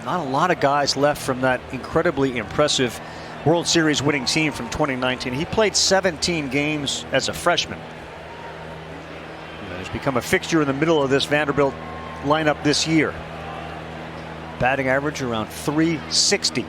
Not a lot of guys left from that incredibly impressive World Series winning team from 2019. He played 17 games as a freshman. He's become a fixture in the middle of this Vanderbilt lineup this year. Batting average around .360.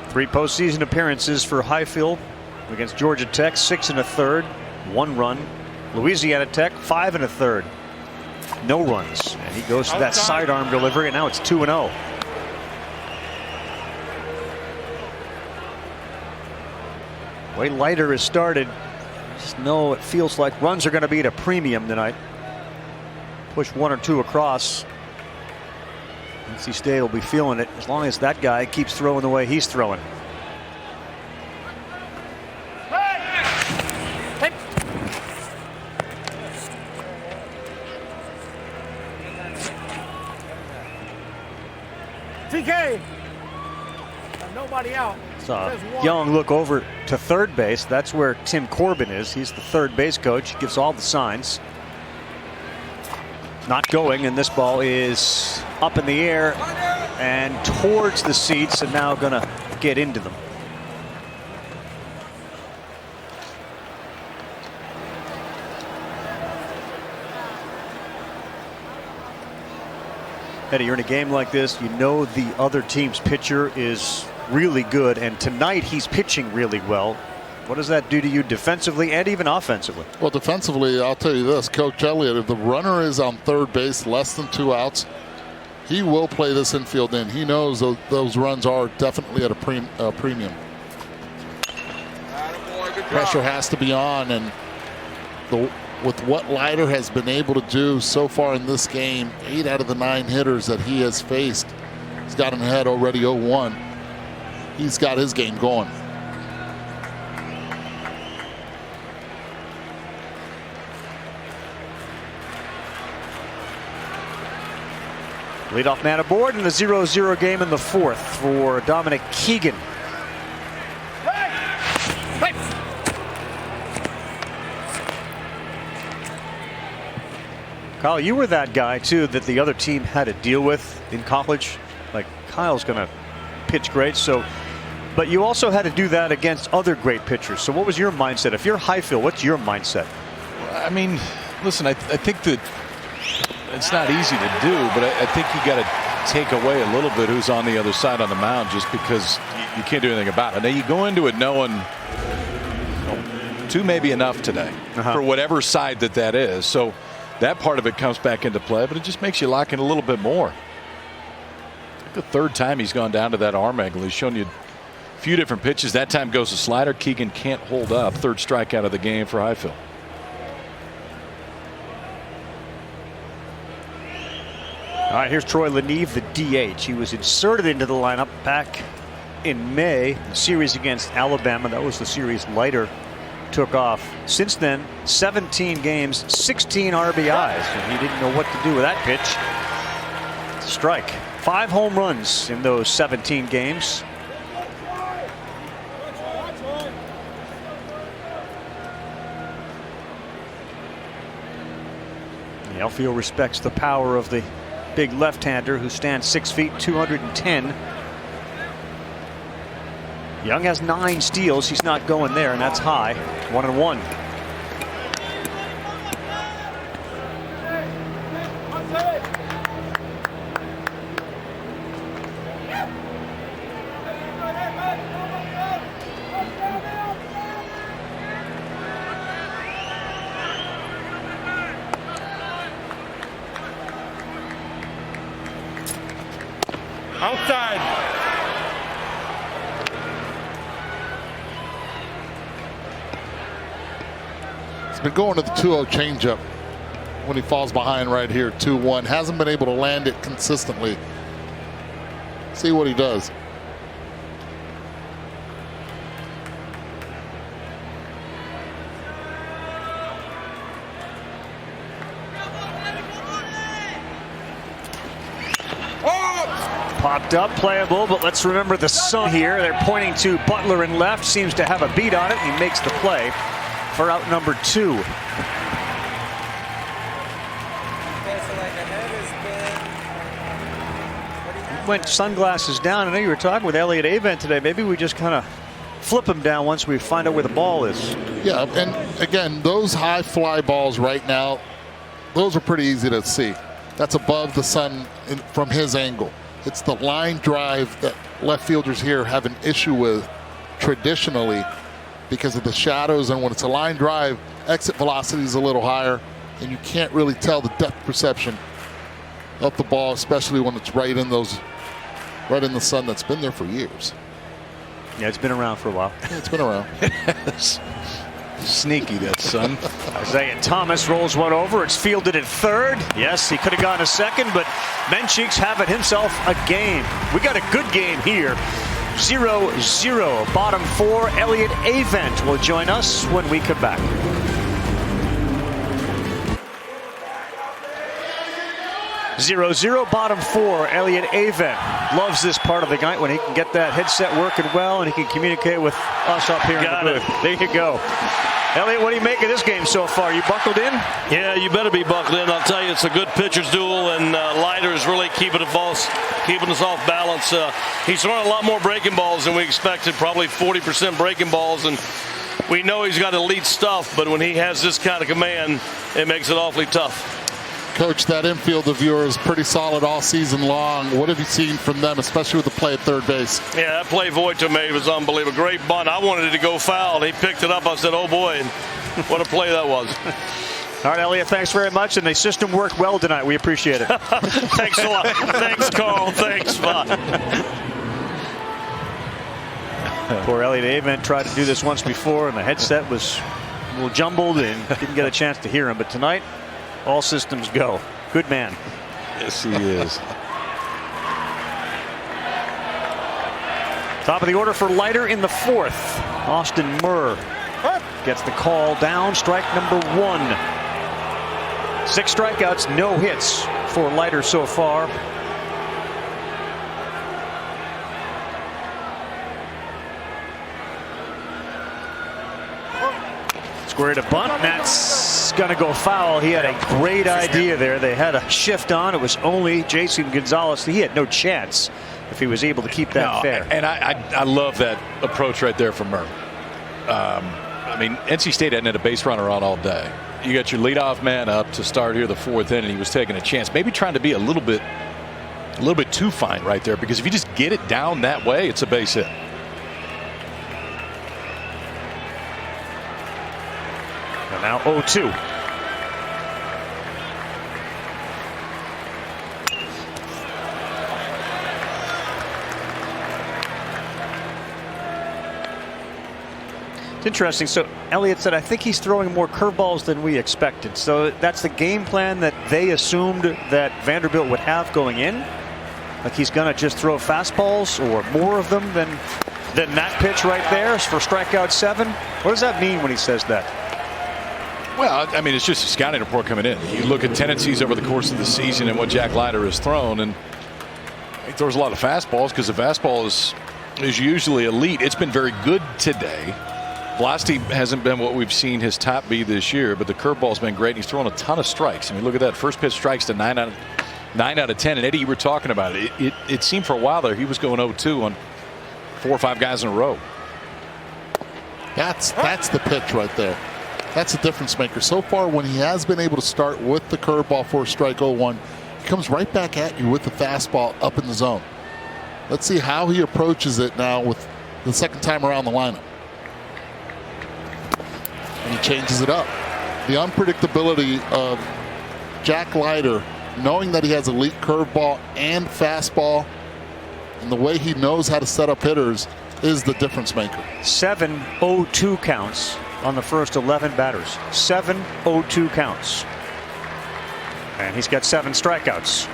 Three postseason appearances for Highfill against Georgia Tech, 6 1/3, 1 run. Louisiana Tech, 5 1/3, no runs. And he goes to that sidearm delivery, and now it's 2-0. The way Leiter has started, just know it feels like runs are going to be at a premium tonight. Push 1 or 2 across. NC State will be feeling it as long as that guy keeps throwing the way he's throwing. TK. Nobody out. Saw Young look over to third base. That's where Tim Corbin is. He's the third base coach. He gives all the signs. Not going, and this ball is up in the air and towards the seats, and now going to get into them. Eddie, you're in a game like this, you know the other team's pitcher is really good, and tonight he's pitching really well. What does that do to you defensively and even offensively? Well, defensively, I'll tell you this, Coach Elliott, if the runner is on third base, less than 2 outs, he will play this infield in. He knows those runs are definitely at a premium. Pressure has to be on, and with what Leiter has been able to do so far in this game, 8 out of the 9 hitters that he has faced, he's gotten ahead already 0-1. He's got his game going. Leadoff man aboard in the 0-0 game in the 4th for Dominic Keegan. Kyle, you were that guy too that the other team had to deal with in college. Like, Kyle's going to pitch great, but you also had to do that against other great pitchers. So what was your mindset? If you're Highfill, what's your mindset? I mean, listen, I think that it's not easy to do, but I think you got to take away a little bit who's on the other side on the mound, just because you can't do anything about it. Now you go into it knowing 2 may be enough today for whatever side that is. So that part of it comes back into play, but it just makes you lock in a little bit more. The 3rd time he's gone down to that arm angle. He's shown you few different pitches. That time goes to slider. Keegan can't hold up. Third strikeout of the game for Highfill. All right, here's Troy Leneve, the DH. He was inserted into the lineup back in May, the series against Alabama. That was the series Leiter took off. Since then, 17 games, 16 RBIs, and he didn't know what to do with that pitch. Strike. 5 home runs in those 17 games. The outfield respects the power of the big left-hander who stands 6 feet 210. Young has 9 steals. He's not going there, and that's high. 1-1. Outside. He's been going to the 2-0 changeup when he falls behind right here, 2-1. Hasn't been able to land it consistently. See what he does. Popped up, playable, but let's remember the sun here. They're pointing to Butler in left. Seems to have a beat on it. He makes the play for out number 2. Went sunglasses down. I know you were talking with Elliott Avent today. Maybe we just kind of flip him down once we find out where the ball is. Yeah, and again, those high fly balls right now, those are pretty easy to see. That's above the sun from his angle. It's the line drive that left fielders here have an issue with traditionally because of the shadows, and when it's a line drive, exit velocity is a little higher, and you can't really tell the depth perception of the ball, especially when it's right in the sun that's been there for years. Yeah, it's been around for a while. Yeah, it's been around. Sneaky, that son. Isaiah Thomas rolls one over. It's fielded at third. Yes, he could have gone to second, but Menchik's having himself a game. We got a good game here. 0-0. Bottom 4. Elliott Avent will join us when we come back. Bottom 4. Elliott Avent loves this part of the night when he can get that headset working well and he can communicate with us up here in the booth. There you go. Elliott, what do you make of this game so far? You buckled in? Yeah, you better be buckled in. I'll tell you, it's a good pitcher's duel, and Leiter is really keeping us off balance. He's throwing a lot more breaking balls than we expected, probably 40% breaking balls, and we know he's got elite stuff, but when he has this kind of command, it makes it awfully tough. Coach, that infield of yours pretty solid all season long. What have you seen from them, especially with the play at third base? Yeah, that play Voita made was unbelievable. Great bunt. I wanted it to go foul. He picked it up. I said, oh, boy. And what a play that was. All right, Elliott, thanks very much. And the system worked well tonight. We appreciate it. Thanks a lot. Thanks, Carl. Thanks. Bye. Poor Elliott Avent tried to do this once before, and the headset was a little jumbled and didn't get a chance to hear him. But tonight, all systems go. Good man. Yes, he is. Top of the order for Leiter in the 4th. Austin Murr gets the call down. Strike number 1. 6 strikeouts, no hits for Leiter so far. Square to bunt. That's going to go foul. He had a great idea there. They had a shift on. It was only Jason Gonzalez. He had no chance if he was able to keep that fair. And I love that approach right there from Murray. I mean, NC State hadn't had a base runner on all day. You got your leadoff man up to start here the 4th inning. He was taking a chance, maybe trying to be a little bit too fine right there, because if you just get it down that way, it's a base hit. And now 0-2. It's interesting. So Elliott said, I think he's throwing more curveballs than we expected. So that's the game plan that they assumed that Vanderbilt would have going in. Like he's going to just throw fastballs or more of them than that pitch right there for strikeout 7. What does that mean when he says that? Well, I mean, it's just a scouting report coming in. You look at tendencies over the course of the season and what Jack Leiter has thrown, and he throws a lot of fastballs because the fastball is usually elite. It's been very good today. Velocity hasn't been what we've seen his top be this year, but the curveball's been great. He's thrown a ton of strikes. I mean, look at that. First pitch strikes to 9 out of 10. And Eddie, you were talking about it. It seemed for a while there he was going 0-2 on 4 or 5 guys in a row. That's the pitch right there. That's a difference maker. So far, when he has been able to start with the curveball for a strike 0-1, he comes right back at you with the fastball up in the zone. Let's see how he approaches it now with the second time around the lineup. And he changes it up. The unpredictability of Jack Leiter, knowing that he has elite curveball and fastball, and the way he knows how to set up hitters is the difference maker. 7 0-2 counts on the first 11 batters. 7 0-2 counts. And he's got 7 strikeouts.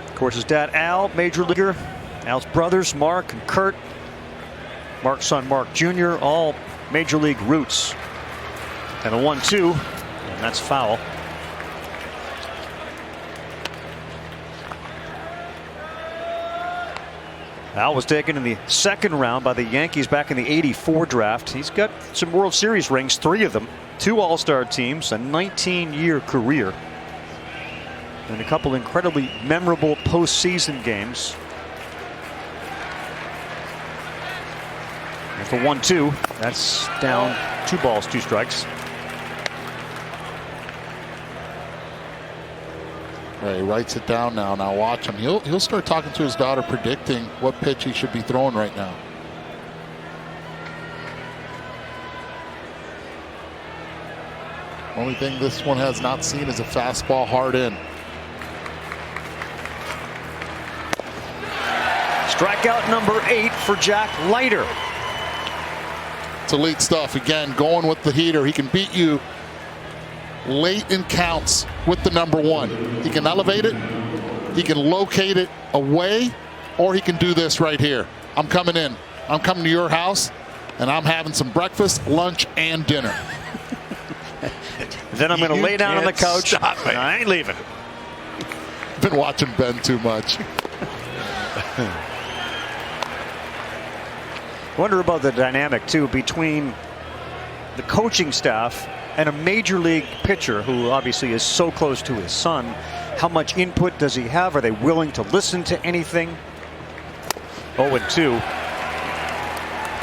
Of course, his dad, Al, major leaguer. Al's brothers, Mark and Kurt. Mark's son, Mark Jr., all major league roots. And a 1-2, and that's foul. Al was taken in the second round by the Yankees back in the '84 draft. He's got some World Series rings, 3 of them, 2 All-Star teams, a 19-year career, and a couple incredibly memorable postseason games. And for 1-2, that's down 2 balls, 2 strikes. He writes it down now. Now watch him. He'll start talking to his daughter, predicting what pitch he should be throwing right now. Only thing this one has not seen is a fastball hard in. Strikeout number 8 for Jack Leiter. It's elite stuff. Again, going with the heater. He can beat you late in counts with the number 1. He can elevate it, he can locate it away, or he can do this right here. I'm coming in. I'm coming to your house, and I'm having some breakfast, lunch, and dinner. Then I'm going to lay down on the couch. And I ain't leaving. Been watching Ben too much. Wonder about the dynamic, too, between the coaching staff and a major league pitcher who obviously is so close to his son. How much input does he have? Are they willing to listen to anything? 0-2.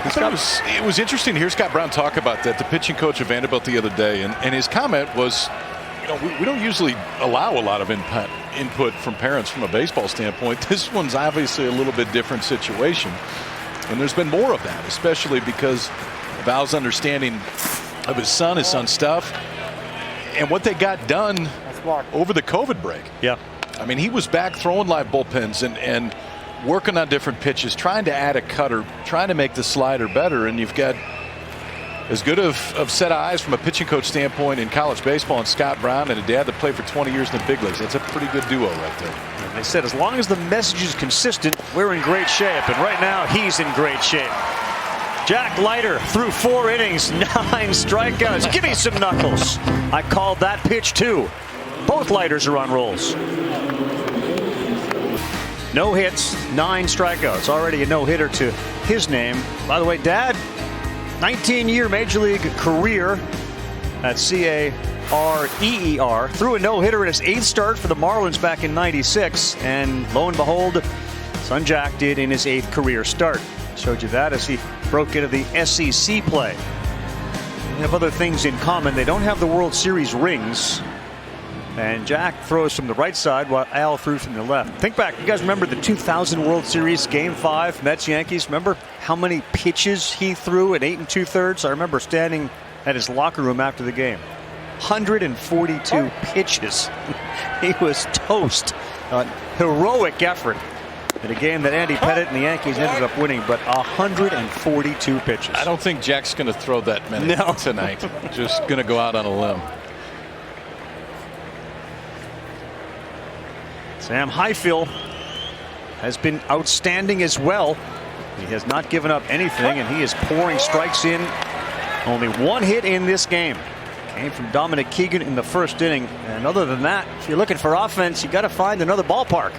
It was interesting to hear Scott Brown talk about that, the pitching coach of Vanderbilt the other day, and his comment was, you know, we don't usually allow a lot of input from parents from a baseball standpoint. This one's obviously a little bit different situation, and there's been more of that, especially because of Al's understanding of his son's stuff and what they got done over the COVID break. Yeah. I mean, he was back throwing live bullpens and working on different pitches, trying to add a cutter, trying to make the slider better. And you've got as good of set of eyes from a pitching coach standpoint in college baseball and Scott Brown, and a dad that played for 20 years in the big leagues. That's a pretty good duo right there. And they said as long as the message is consistent, we're in great shape. And right now, he's in great shape. Jack Leiter threw 4 innings, 9 strikeouts. Give me some knuckles. I called that pitch too. Both Leiters are on rolls. No hits, 9 strikeouts. Already a no-hitter to his name. By the way, Dad, 19-year Major League career at C-A-R-E-E-R. Threw a no-hitter in his 8th start for the Marlins back in '96. And lo and behold, son Jack did in his 8th career start. Showed you that as he broke into the SEC play. They have other things in common. They don't have the World Series rings. And Jack throws from the right side while Al threw from the left. Think back. You guys remember the 2000 World Series Game 5, Mets-Yankees? Remember how many pitches he threw at 8 2/3? I remember standing at his locker room after the game. 142 pitches. He was toast. An heroic effort in a game that Andy Pettitte and the Yankees ended up winning, but 142 pitches. I don't think Jack's going to throw that many tonight. Just going to go out on a limb. Sam Highfill has been outstanding as well. He has not given up anything, and he is pouring strikes in. Only one hit in this game. Came from Dominic Keegan in the first inning. And other than that, if you're looking for offense, you got to find another ballpark.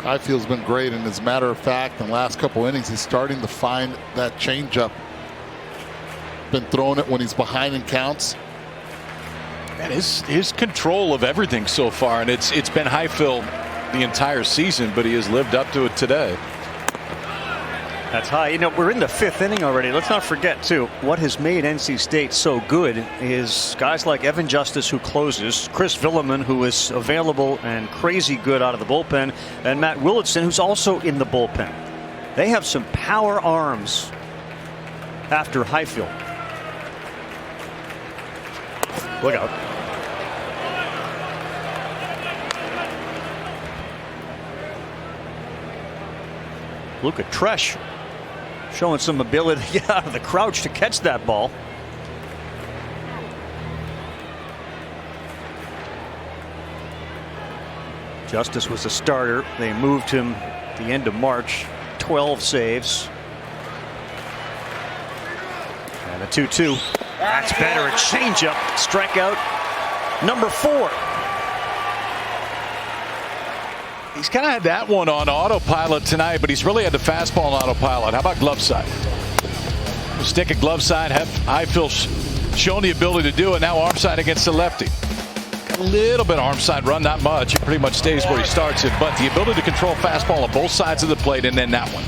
Highfield's been great, and as a matter of fact, in the last couple innings, he's starting to find that changeup. Been throwing it when he's behind in counts. And his control of everything so far, and it's been Highfill the entire season, but he has lived up to it today. That's high. You know, we're in the fifth inning already. Let's not forget, too, what has made NC State so good is guys like Evan Justice, who closes, Chris Villeman, who is available and crazy good out of the bullpen, and Matt Willitson, who's also in the bullpen. They have some power arms after Highfill. Look out. Luca Tresh showing some ability to get out of the crouch to catch that ball. Justice was a starter. They moved him at the end of March. 12 saves. And a 2-2. That's better. A changeup. Strikeout number 4. He's kind of had that one on autopilot tonight, but he's really had the fastball on autopilot. How about glove side? Stick at glove side. Highfield's shown the ability to do it. Now arm side against the lefty. Got a little bit of arm side run, not much. He pretty much stays where he starts it, but the ability to control fastball on both sides of the plate, and then that one.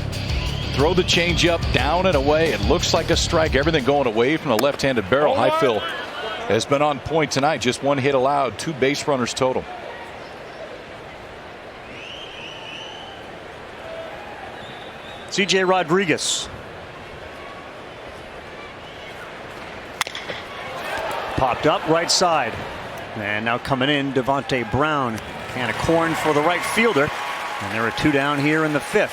Throw the changeup down and away. It looks like a strike. Everything going away from the left-handed barrel. Highfill has been on point tonight. Just one hit allowed, 2 base runners total. C.J. Rodriguez. Popped up right side. And now coming in, Devontae Brown. Can of corn for the right fielder. And there are 2 down here in the 5th.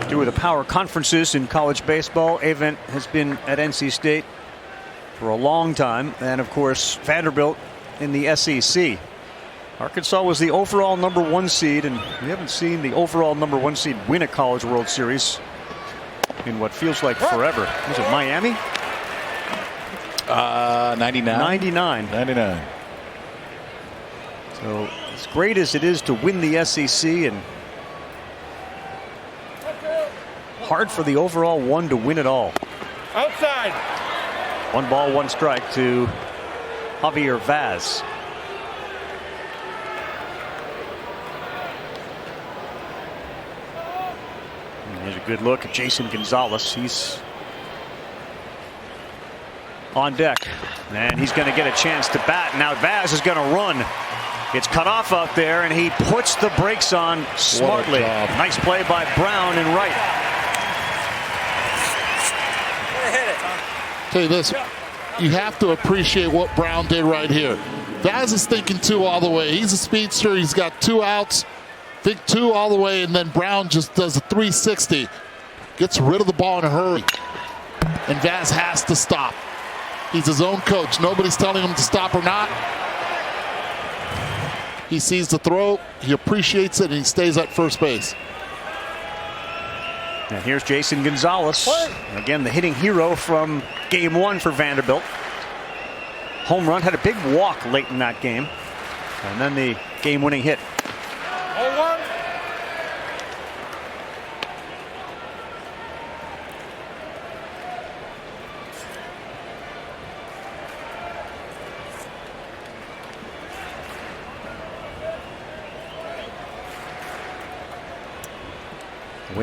Due to the power conferences in college baseball, Avent has been at NC State for a long time, and of course Vanderbilt in the SEC. Arkansas was the overall #1 seed, and we haven't seen the overall #1 seed win a College World Series in what feels like forever. Was it Miami? 99. So as great as it is to win the SEC, and hard for the overall one to win it all. Outside. 1 ball, 1 strike to Javier Vaz. And here's a good look at Jason Gonzalez. He's on deck, and he's going to get a chance to bat. Now Vaz is going to run. It's cut off out there, and he puts the brakes on smartly. Nice play by Brown and right. Tell you this, you have to appreciate what Brown did right here. Vaz is thinking 2 all the way. He's a speedster. He's got 2 outs. Think 2 all the way, and then Brown just does a 360. Gets rid of the ball in a hurry. And Vaz has to stop. He's his own coach. Nobody's telling him to stop or not. He sees the throw, he appreciates it, and he stays at first base. And here's Jason Gonzalez. Again, the hitting hero from game 1 for Vanderbilt. Home run, had a big walk late in that game. And then the game-winning hit.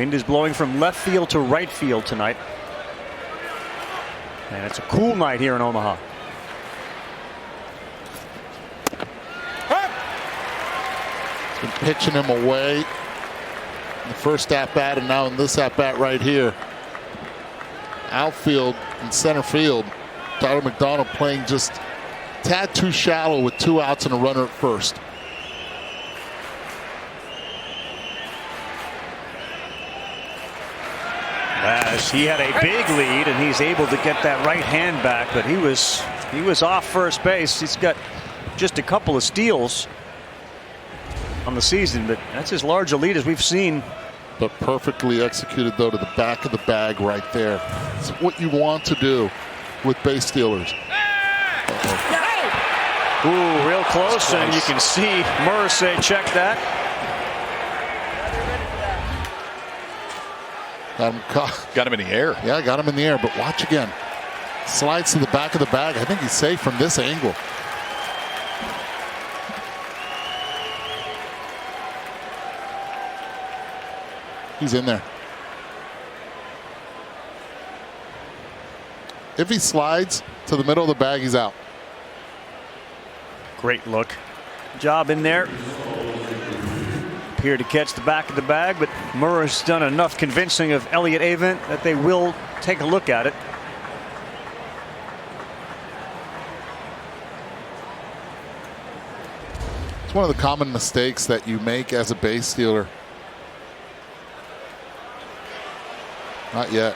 Wind is blowing from left field to right field tonight. And it's a cool night here in Omaha. Been pitching him away in the first at-bat, and now in this at-bat right here. Outfield and center field. Tyler McDonald playing just a tad too shallow with 2 outs and a runner at first. As he had a big lead, and he's able to get that right hand back, but he was off first base. He's got just a couple of steals on the season, but that's as large a lead as we've seen. But perfectly executed, though, to the back of the bag right there. It's what you want to do with base stealers. Ooh, real close, and you can see Murr say, check that. Got him in the air. Yeah, got him in the air, but watch again. Slides to the back of the bag. I think he's safe from this angle. He's in there. If he slides to the middle of the bag, he's out. Great look. Job in there. Appeared to catch the back of the bag, but Murray's done enough convincing of Elliott Avent that they will take a look at it. It's one of the common mistakes that you make as a base stealer. Not yet.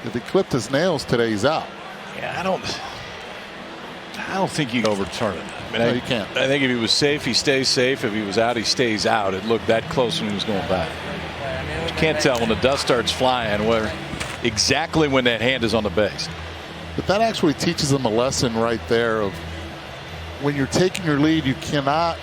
If he clipped his nails today, he's out. Yeah, I don't think you can overturn it. I mean, No, you can't. I think if he was safe, he stays safe. If he was out, he stays out. It looked that close when he was going back. You can't tell when the dust starts flying where exactly when that hand is on the base. But that actually teaches him a lesson right there of when you're taking your lead, you cannot.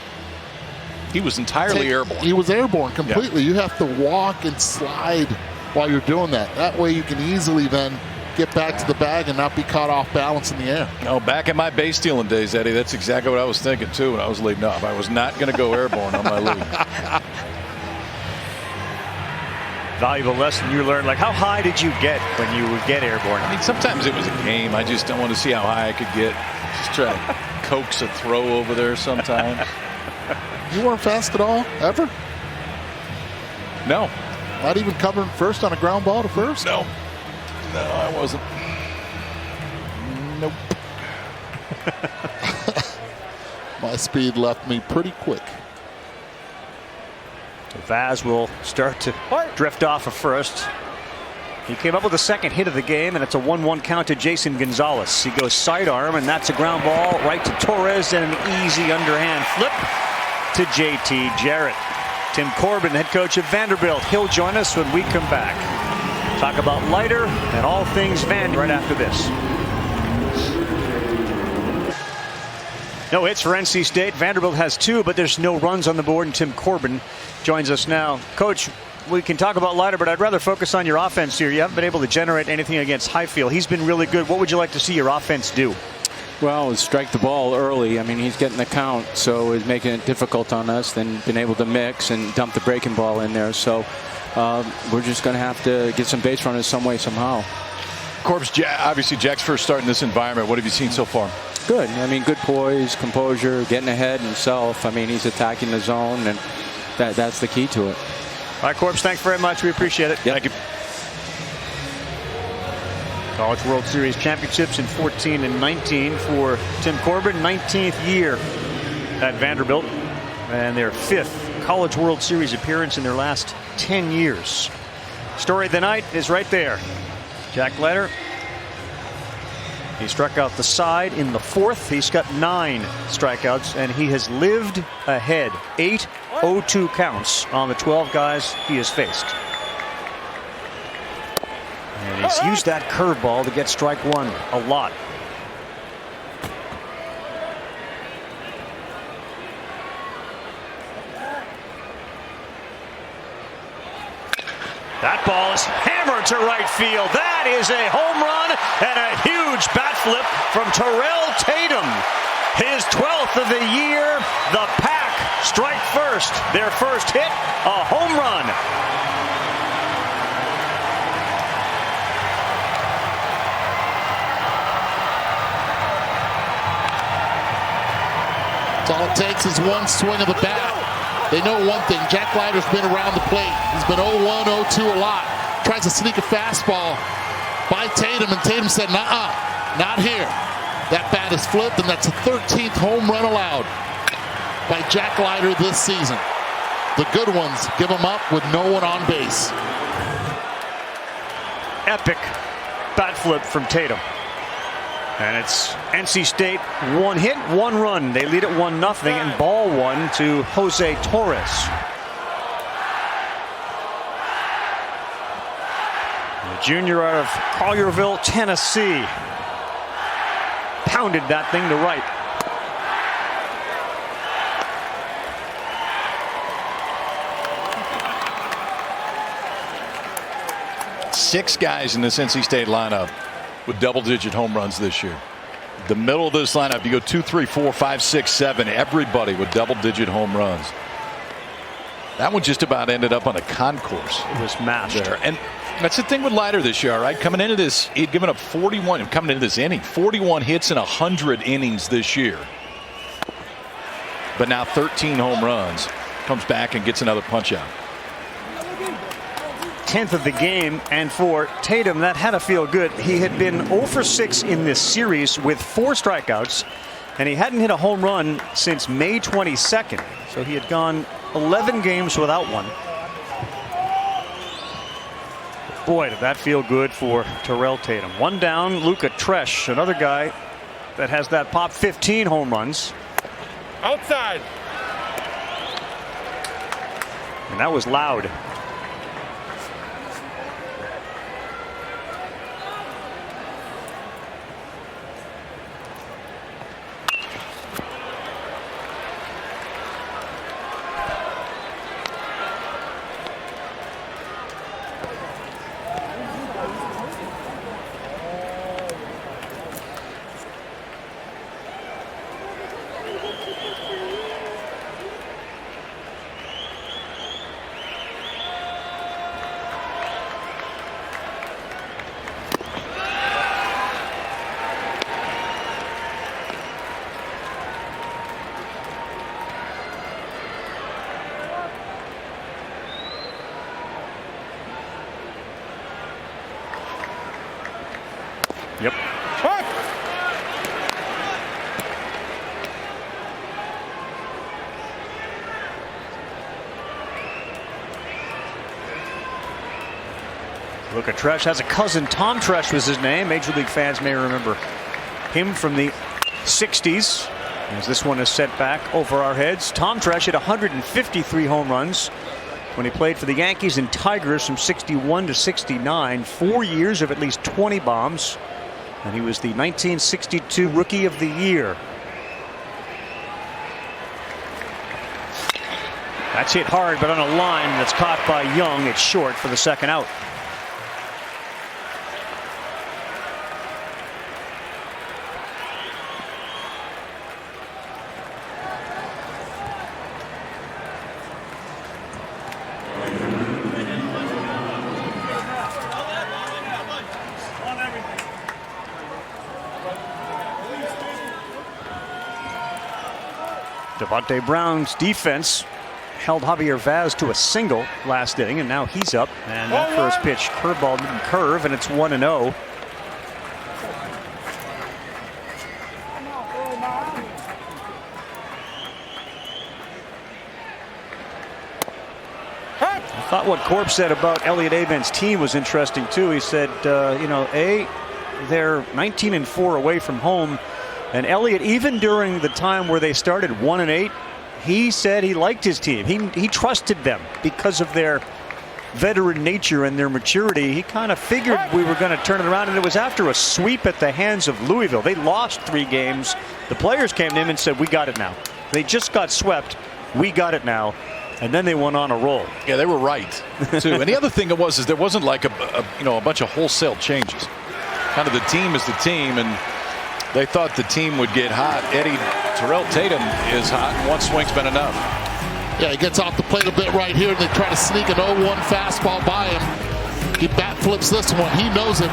He was entirely airborne. He was airborne completely. Yeah. You have to walk and slide while you're doing that. That way you can easily then get back to the bag and not be caught off balance in the air. No, back in my base stealing days, Eddie, that's exactly what I was thinking too when I was leading off. I was not going to go airborne on my lead. Valuable lesson you learned. Like, how high did you get when you would get airborne? I mean, sometimes it was a game. I just don't want to see how high I could get. Just try to coax a throw over there sometimes. You weren't fast at all, ever? No. Not even covering first on a ground ball to first? No. No, I wasn't. Nope. My speed left me pretty quick. Vaz will start to drift off of first. He came up with the second hit of the game, and it's a 1-1 count to Jason Gonzalez. He goes sidearm, and that's a ground ball right to Torres, and an easy underhand flip to JT Jarrett. Tim Corbin, head coach of Vanderbilt. He'll join us when we come back. Talk about Leiter and all things Vandy right after this. No hits for NC State. Vanderbilt has 2, but there's no runs on the board, and Tim Corbin joins us now. Coach, we can talk about Leiter, but I'd rather focus on your offense here. You haven't been able to generate anything against Highfill. He's been really good. What would you like to see your offense do? Well, strike the ball early. I mean, he's getting the count, so he's making it difficult on us. Then been able to mix and dump the breaking ball in there. So we're just going to have to get some base runners some way, somehow. Corbs, obviously Jack's first start in this environment. What have you seen so far? Good. I mean, good poise, composure, getting ahead himself. I mean, he's attacking the zone, and that's the key to it. All right, Corbs, thanks very much. We appreciate it. Yep. Thank you. College World Series championships in 14 and 19 for Tim Corbin. 19th year at Vanderbilt, and their 5th College World Series appearance in their last 10 years. Story of the night is right there. Jack Leiter. He struck out the side in the 4th. He's got 9 strikeouts, and he has lived ahead. 8 0-2 counts on the 12 guys he has faced. And he's used that curveball to get strike 1 a lot. That ball is hammered to right field. That is a home run and a huge bat flip from Terrell Tatum. His 12th of the year. The Pack strike first. Their first hit, a home run. All it takes is one swing of the bat. They know one thing. Jack Leiter's been around the plate. He's been 0-1, 0-2 a lot. Tries to sneak a fastball by Tatum, and Tatum said, "Nuh-uh, not here." That bat is flipped, and that's the 13th home run allowed by Jack Leiter this season. The good ones give them up with no one on base. Epic bat flip from Tatum. And it's NC State, 1 hit, 1 run. They lead at 1-0 and ball 1 to Jose Torres. The junior out of Collierville, Tennessee. Pounded that thing to right. Six guys in this NC State lineup with double-digit home runs this year. The middle of this lineup, you go 2, 3, 4, 5, 6, 7. Everybody with double-digit home runs. That one just about ended up on a concourse. It was mashed there. And that's the thing with Leiter this year, right? Coming into this, he'd given up 41, coming into this inning, 41 hits in 100 innings this year. But now 13 home runs. Comes back and gets another punch out. 10th of the game, and for Tatum, that had to feel good. He had been 0 for 6 in this series with 4 strikeouts, and he hadn't hit a home run since May 22nd. So he had gone 11 games without one. Boy, did that feel good for Terrell Tatum. 1 down, Luca Tresh, another guy that has that pop, 15 home runs. Outside. And that was loud. Yep. Luca Tresh has a cousin. Tom Tresh was his name. Major League fans may remember him from the 60s. As this one is set back over our heads. Tom Tresh hit 153 home runs when he played for the Yankees and Tigers from 61 to 69. 4 years of at least 20 bombs. And he was the 1962 Rookie of the Year. That's hit hard, but on a line that's caught by Young. It's short for the second out. Devontae Brown's defense held Javier Vaz to a single last inning, and now he's up. And that first pitch, curveball didn't curve, and it's 1-0. I thought what Corp said about Elliott Avent's team was interesting too. He said, you know, they're 19-4 away from home. And Elliott, even during the time where they started 1-8, he said he liked his team. He trusted them because of their veteran nature and their maturity. He kind of figured we were going to turn it around, and it was after a sweep at the hands of Louisville. They lost 3 games. The players came to him and said, "We got it now." They just got swept. We got it now. and then they went on a roll. Yeah, they were right, too. And the other thing is there wasn't like a bunch of wholesale changes. Kind of the team is the team, and they thought the team would get hot. Terrell Tatum is hot, and one swing's been enough. Yeah, he gets off the plate a bit right here, and they try to sneak an 0-1 fastball by him. He bat flips this one. He knows it.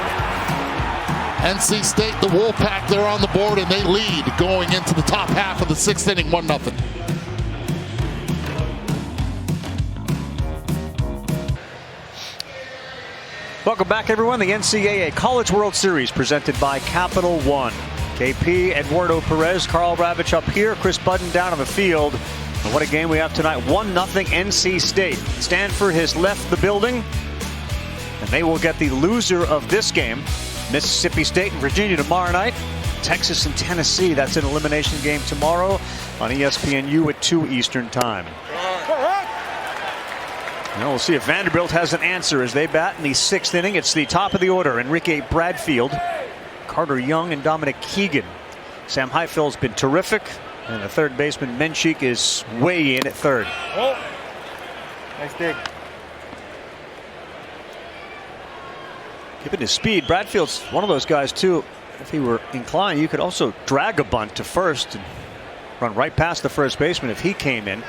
NC State, the Wolfpack, they're on the board, and they lead going into the top half of the 6th inning, 1-0. Welcome back, everyone. The NCAA College World Series presented by Capital One. KP, Eduardo Perez, Carl Ravitch up here, Chris Budden down on the field. And what a game we have tonight. 1-0 NC State. Stanford has left the building, and they will get the loser of this game. Mississippi State and Virginia tomorrow night. Texas and Tennessee, that's an elimination game tomorrow on ESPNU at 2 Eastern time. Now we'll see if Vanderbilt has an answer as they bat in the 6th inning. It's the top of the order. Enrique Bradfield, Carter Young, and Dominic Keegan. Sam Highfill's been terrific, and the third baseman Menchik is way in at third. Oh. Nice dig. Given his speed, Bradfield's one of those guys too. If he were inclined, you could also drag a bunt to first and run right past the first baseman if he came in.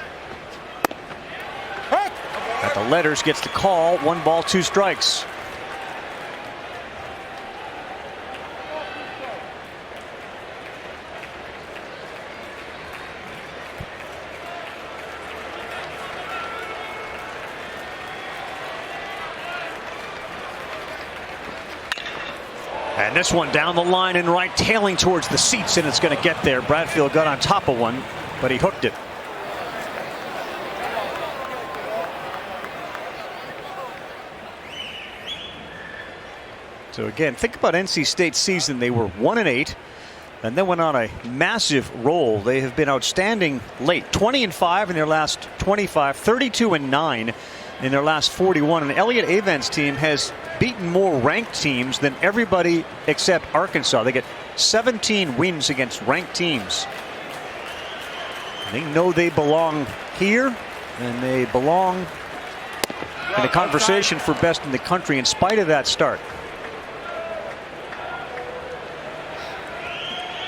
At the letters, gets the call. 1 ball, 2 strikes. And this one down the line and right, tailing towards the seats, and it's going to get there. Bradfield got on top of one, but he hooked it. So again, think about NC State's season. They were 1-8 and then went on a massive roll. They have been outstanding late. 20-5 in their last 25, 32-9 in their last 41. And Elliott Avent's team has beaten more ranked teams than everybody except Arkansas. They get 17 wins against ranked teams. They know they belong here, and they belong in the conversation for best in the country in spite of that start.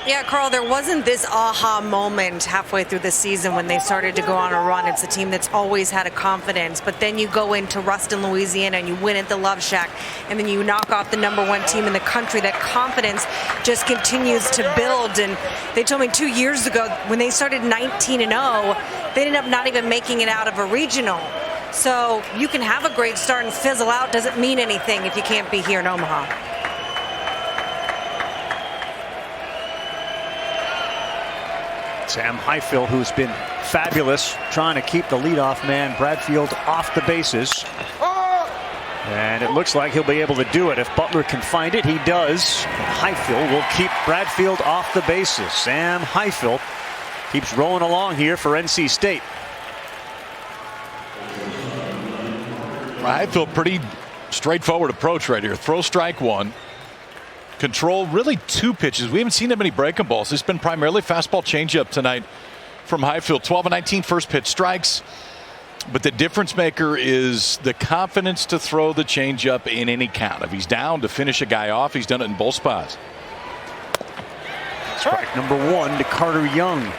Yeah, Carl, there wasn't this aha moment halfway through the season when they started to go on a run. It's a team that's always had a confidence, but then you go into Ruston, Louisiana, and you win at the Love Shack, and then you knock off the #1 team in the country. That confidence just continues to build. And they told me 2 years ago when they started 19-0, they ended up not even making it out of a regional. So you can have a great start and fizzle out. Doesn't mean anything if you can't be here in Omaha. Sam Highfill, who's been fabulous, trying to keep the leadoff man Bradfield off the bases. And it looks like he'll be able to do it. If Butler can find it, he does. And Highfill will keep Bradfield off the bases. Sam Highfill keeps rolling along here for NC State. Highfill, pretty straightforward approach right here. Throw strike 1. Control really 2 pitches. We haven't seen that many breaking balls. It's been primarily fastball changeup tonight from Highfill. 12-19 first pitch strikes. But the difference maker is the confidence to throw the changeup in any count. If he's down to finish a guy off, he's done it in both spots. Strike #1 to Carter Young.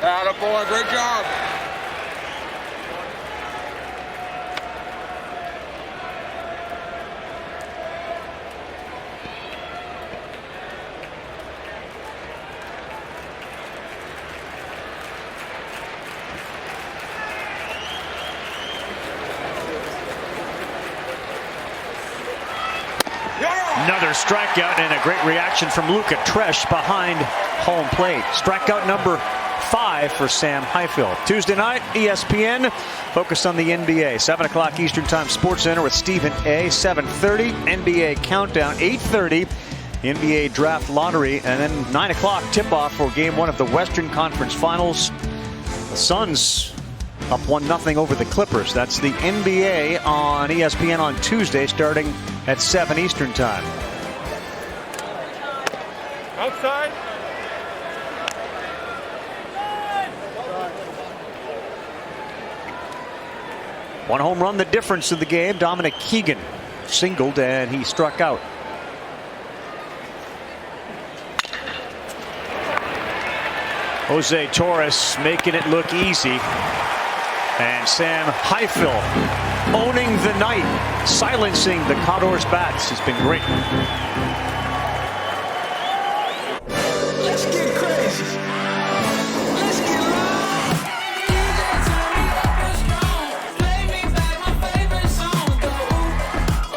Attaboy, great job. Another strikeout and a great reaction from Luca Tresh behind home plate. Strikeout number 5 for Sam Highfill. Tuesday night, ESPN, focused on the NBA. 7 o'clock Eastern Time, Sports Center with Stephen A. 7:30, NBA Countdown. 8:30, NBA Draft Lottery. And then 9 o'clock tip-off for Game 1 of the Western Conference Finals. The Suns up 1-0 over the Clippers. That's the NBA on ESPN on Tuesday starting at 7 Eastern time. Outside. One home run, the difference in the game. Dominic Keegan singled and he struck out. Jose Torres making it look easy. And Sam Highfill owning the night, silencing the Condors' bats. Has been great. Let's get crazy. Let's get loud. DJ turn me up and strong. Play me back my favorite song. Go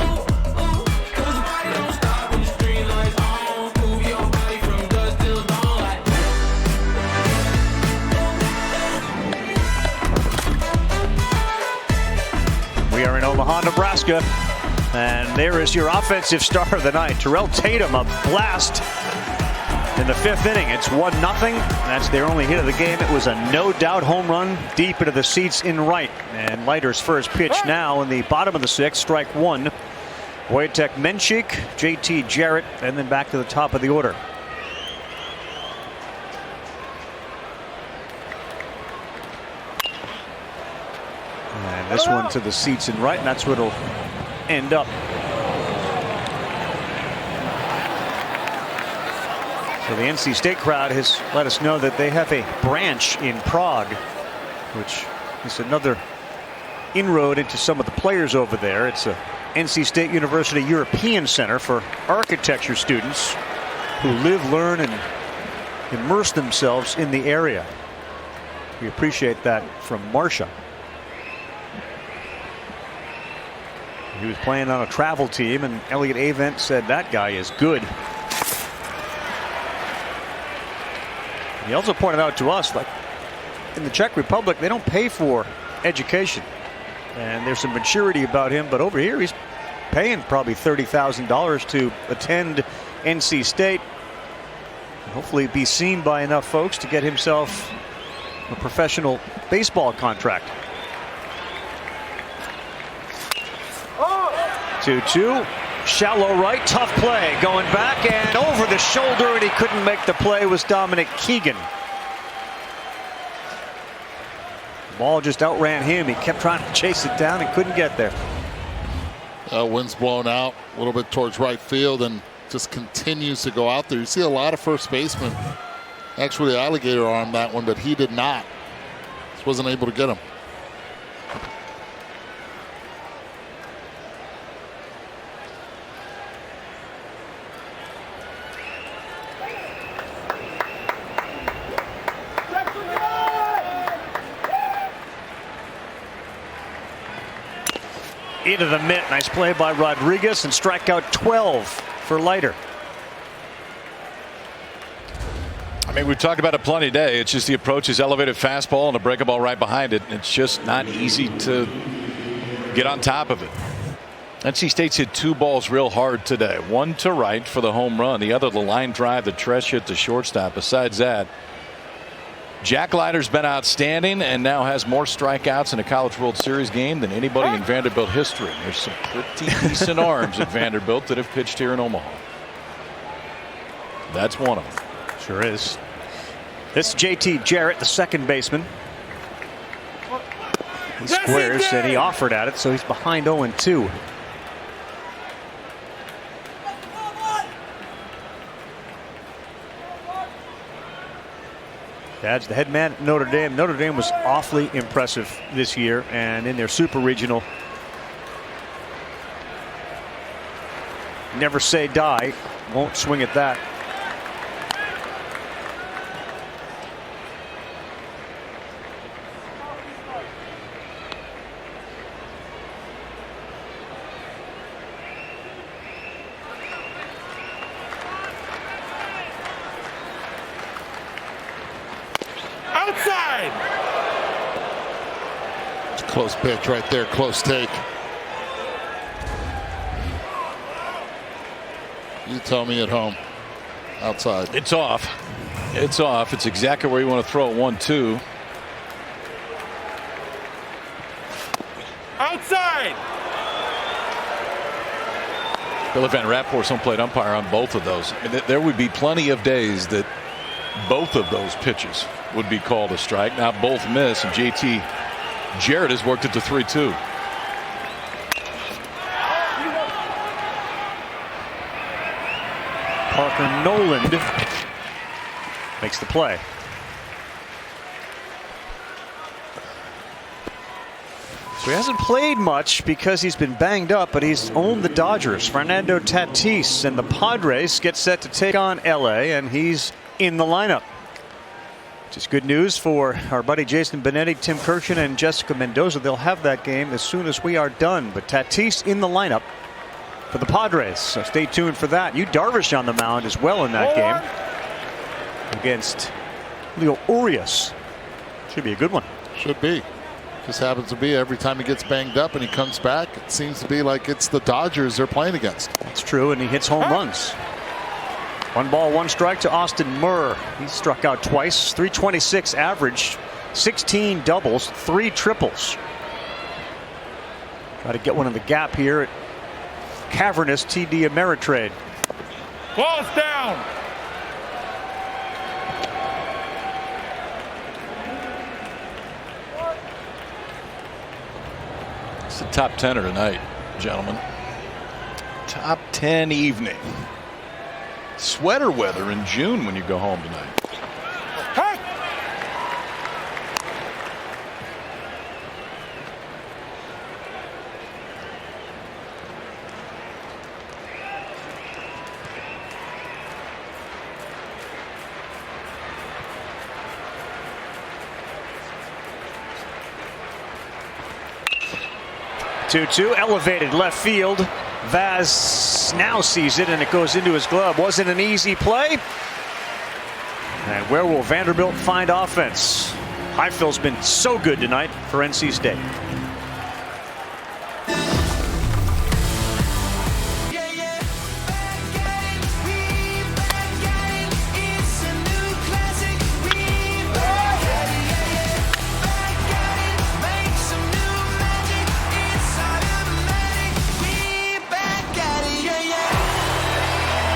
ooh, ooh, ooh. 'Cause the party don't stop when the street lights on. Move your body from dusk till dawn. Like We are in Omaha, Nebraska. And there is your offensive star of the night. Terrell Tatum, a blast in the 5th inning. It's 1-0. That's their only hit of the game. It was a no-doubt home run deep into the seats in right. And Leiter's first pitch now in the bottom of the 6th, strike 1. Wojtek Menchik, JT Jarrett, and then back to the top of the order. And this one to the seats in right, and that's where it'll end up. So the NC State crowd has let us know that they have a branch in Prague, which is another inroad into some of the players over there. It's a NC State University European Center for architecture students who live, learn, and immerse themselves in the area. We appreciate that from Marcia. He was playing on a travel team, and Elliot Avent said that guy is good. He also pointed out to us, like in the Czech Republic, they don't pay for education, and there's some maturity about him. But over here, he's paying probably $30,000 to attend NC State, and hopefully be seen by enough folks to get himself a professional baseball contract. 2-2, shallow right, tough play, going back and over the shoulder, and he couldn't make the play. Was Dominic Keegan. Ball just outran him. He kept trying to chase it down and couldn't get there. Wind's blown out a little bit towards right field and just continues to go out there. You see a lot of first basemen actually alligator armed that one, but he did not. Just wasn't able to get him. Into the mitt. Nice play by Rodriguez, and strikeout 12 for Leiter. I mean, we've talked about it plenty today. It's just the approach is elevated fastball and a breaking ball right behind it. It's just not easy to get on top of it. NC State's hit 2 balls real hard today. One to right for the home run. The other, the line drive that Tresh hit to shortstop. Besides that, Jack Leiter's been outstanding and now has more strikeouts in a College World Series game than anybody in Vanderbilt history. There's some pretty decent arms at Vanderbilt that have pitched here in Omaha. That's one of them. Sure is. This is JT Jarrett, the second baseman. He squares, and he offered at it, so he's behind 0-2. Dad's the head man at Notre Dame. Notre Dame was awfully impressive this year, and in their super regional, never say die. Won't swing at that. Close pitch right there, close take. You tell me at home. Outside. It's off. It's off. It's exactly where you want to throw it. 1-2. Outside. Billy Van Rapport's home plate umpire on both of those. And there would be plenty of days that both of those pitches would be called a strike. Now both miss, and JT Jarrett has worked it to 3-2. Parker Noland makes the play. So he hasn't played much because he's been banged up, but he's owned the Dodgers. Fernando Tatis and the Padres get set to take on LA, and he's in the lineup. Which is good news for our buddy Jason Benetti, Tim Kirchin, and Jessica Mendoza. They'll have that game as soon as we are done. But Tatis in the lineup for the Padres, so stay tuned for that. Yu Darvish on the mound as well in that game against Leo Urias. Should be a good one. Should be. Just happens to be every time he gets banged up and he comes back, it seems to be like it's the Dodgers they're playing against. That's true, and he hits home runs. 1 ball, 1 strike to Austin Murr. He struck out twice, 326 average, 16 doubles, 3 triples. Try to get one in the gap here at cavernous TD Ameritrade. Ball's down. It's the top 10 tonight, gentlemen. Top 10 evening. Sweater weather in June when you go home tonight. Hey. 2-2, elevated left field. Vaz now sees it, and it goes into his glove. Wasn't an easy play. And where will Vanderbilt find offense? Highfill's been so good tonight for NC State.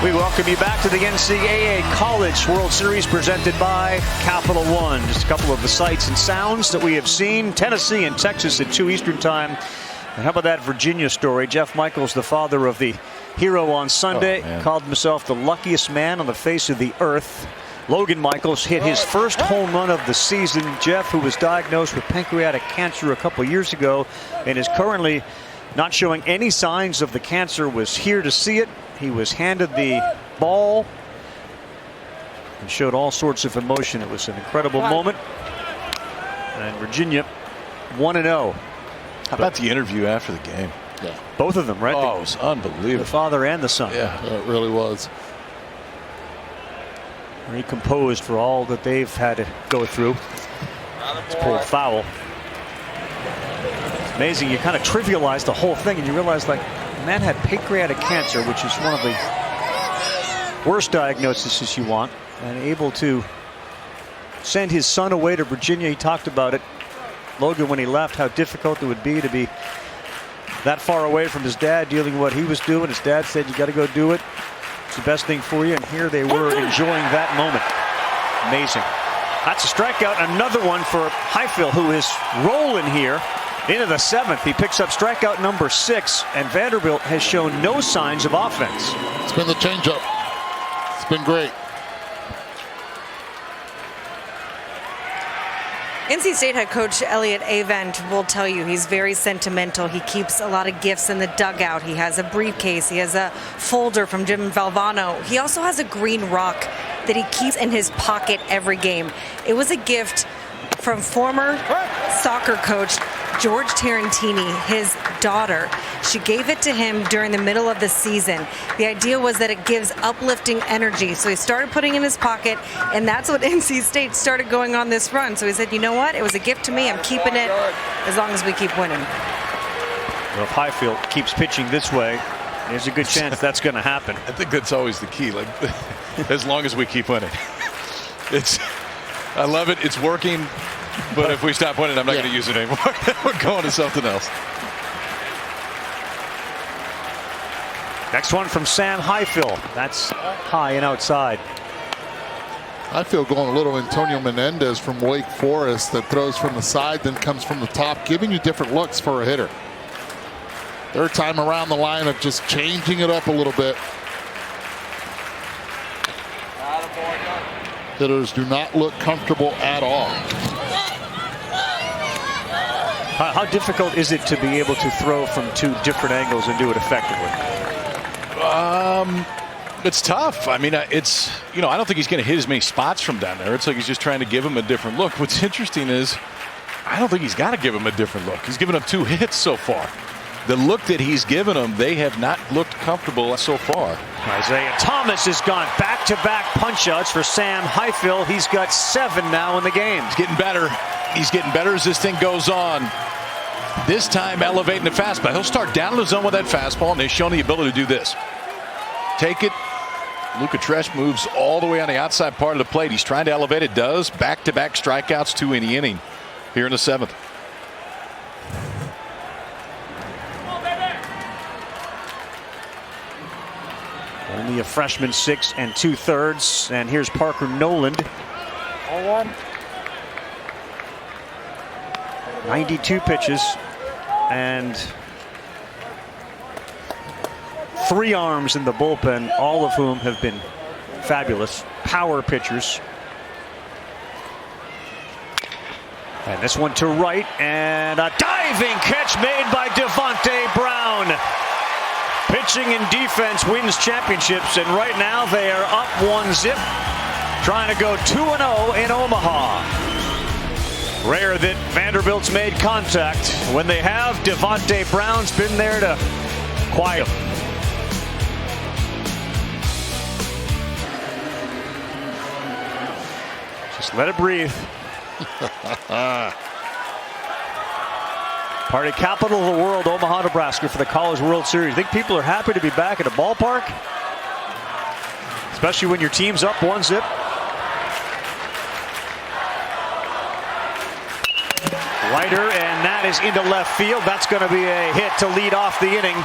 We welcome you back to the NCAA College World Series presented by Capital One. Just a couple of the sights and sounds that we have seen. Tennessee and Texas at 2 Eastern time. And how about that Virginia story? Jeff Michaels, the father of the hero on Sunday, called himself the luckiest man on the face of the earth. Logan Michaels hit his first home run of the season. Jeff, who was diagnosed with pancreatic cancer a couple years ago and is currently not showing any signs of the cancer, was here to see it. He was handed the ball and showed all sorts of emotion. It was an incredible moment. And Virginia 1-0. How about the interview after the game? Yeah. Both of them, right? Oh, it was unbelievable. The father and the son. Yeah, it really was. Very composed for all that they've had to go through. It's pulled foul. It's amazing. You kind of trivialize the whole thing and you realize, like, the man had pancreatic cancer, which is one of the worst diagnoses you want, and able to send his son away to Virginia. He talked about it, Logan, when he left, how difficult it would be to be that far away from his dad, dealing with what he was doing. His dad said, you got to go do it. It's the best thing for you. And here they were enjoying that moment. Amazing. That's a strikeout. Another one for Highfill, who is rolling here. Into the 7th, he picks up strikeout number 6, and Vanderbilt has shown no signs of offense. It's been the changeup. It's been great. NC State head coach Elliot Avent will tell you he's very sentimental. He keeps a lot of gifts in the dugout. He has a briefcase. He has a folder from Jim Valvano. He also has a green rock that he keeps in his pocket every game. It was a gift from former soccer coach George Tarantini, his daughter. She gave it to him during the middle of the season. The idea was that it gives uplifting energy. So he started putting it in his pocket, and that's what NC State started going on this run. So he said, you know what? It was a gift to me. I'm keeping it as long as we keep winning. Well, if Highfill keeps pitching this way, there's a good chance that's going to happen. I think that's always the key. Like, as long as we keep winning. I love it. It's working. But if we stop winning, I'm not going to use it anymore. We're going to something else. Next one from Sam Highfill. That's high and outside. I feel going a little Antonio Menendez from Wake Forest that throws from the side, then comes from the top, giving you different looks for a hitter. Third time around the line of just changing it up a little bit. Hitters do not look comfortable at all. How difficult is it to be able to throw from two different angles and do it effectively? It's tough. I mean, it's, I don't think he's going to hit as many spots from down there. It's like he's just trying to give him a different look. What's interesting is I don't think he's got to give him a different look. He's given him 2 hits so far. The look that he's given them, they have not looked comfortable so far. Isaiah Thomas has gone back-to-back punch-outs for Sam Highfill. He's got 7 now in the game. He's getting better. He's getting better as this thing goes on. This time elevating the fastball. He'll start down in the zone with that fastball, and they've shown the ability to do this. Take it. Luca Tresh moves all the way on the outside part of the plate. He's trying to elevate it. Does. Back-to-back strikeouts, 2 in the inning here in the 7th. Only a freshman, 6 2/3. And here's Parker Noland. 92 pitches and 3 arms in the bullpen, all of whom have been fabulous power pitchers. And this one to right, and a diving catch made by Devontae Brown. Pitching and defense wins championships, and right now they are up 1-0, trying to go 2-0 in Omaha. Rare that Vanderbilt's made contact. When they have, Devontae Brown's been there to quiet them. Just let it breathe. Party capital of the world, Omaha, Nebraska, for the College World Series. Think people are happy to be back at a ballpark? Especially when your team's up 1-0. Leiter, and that is into left field. That's going to be a hit to lead off the inning.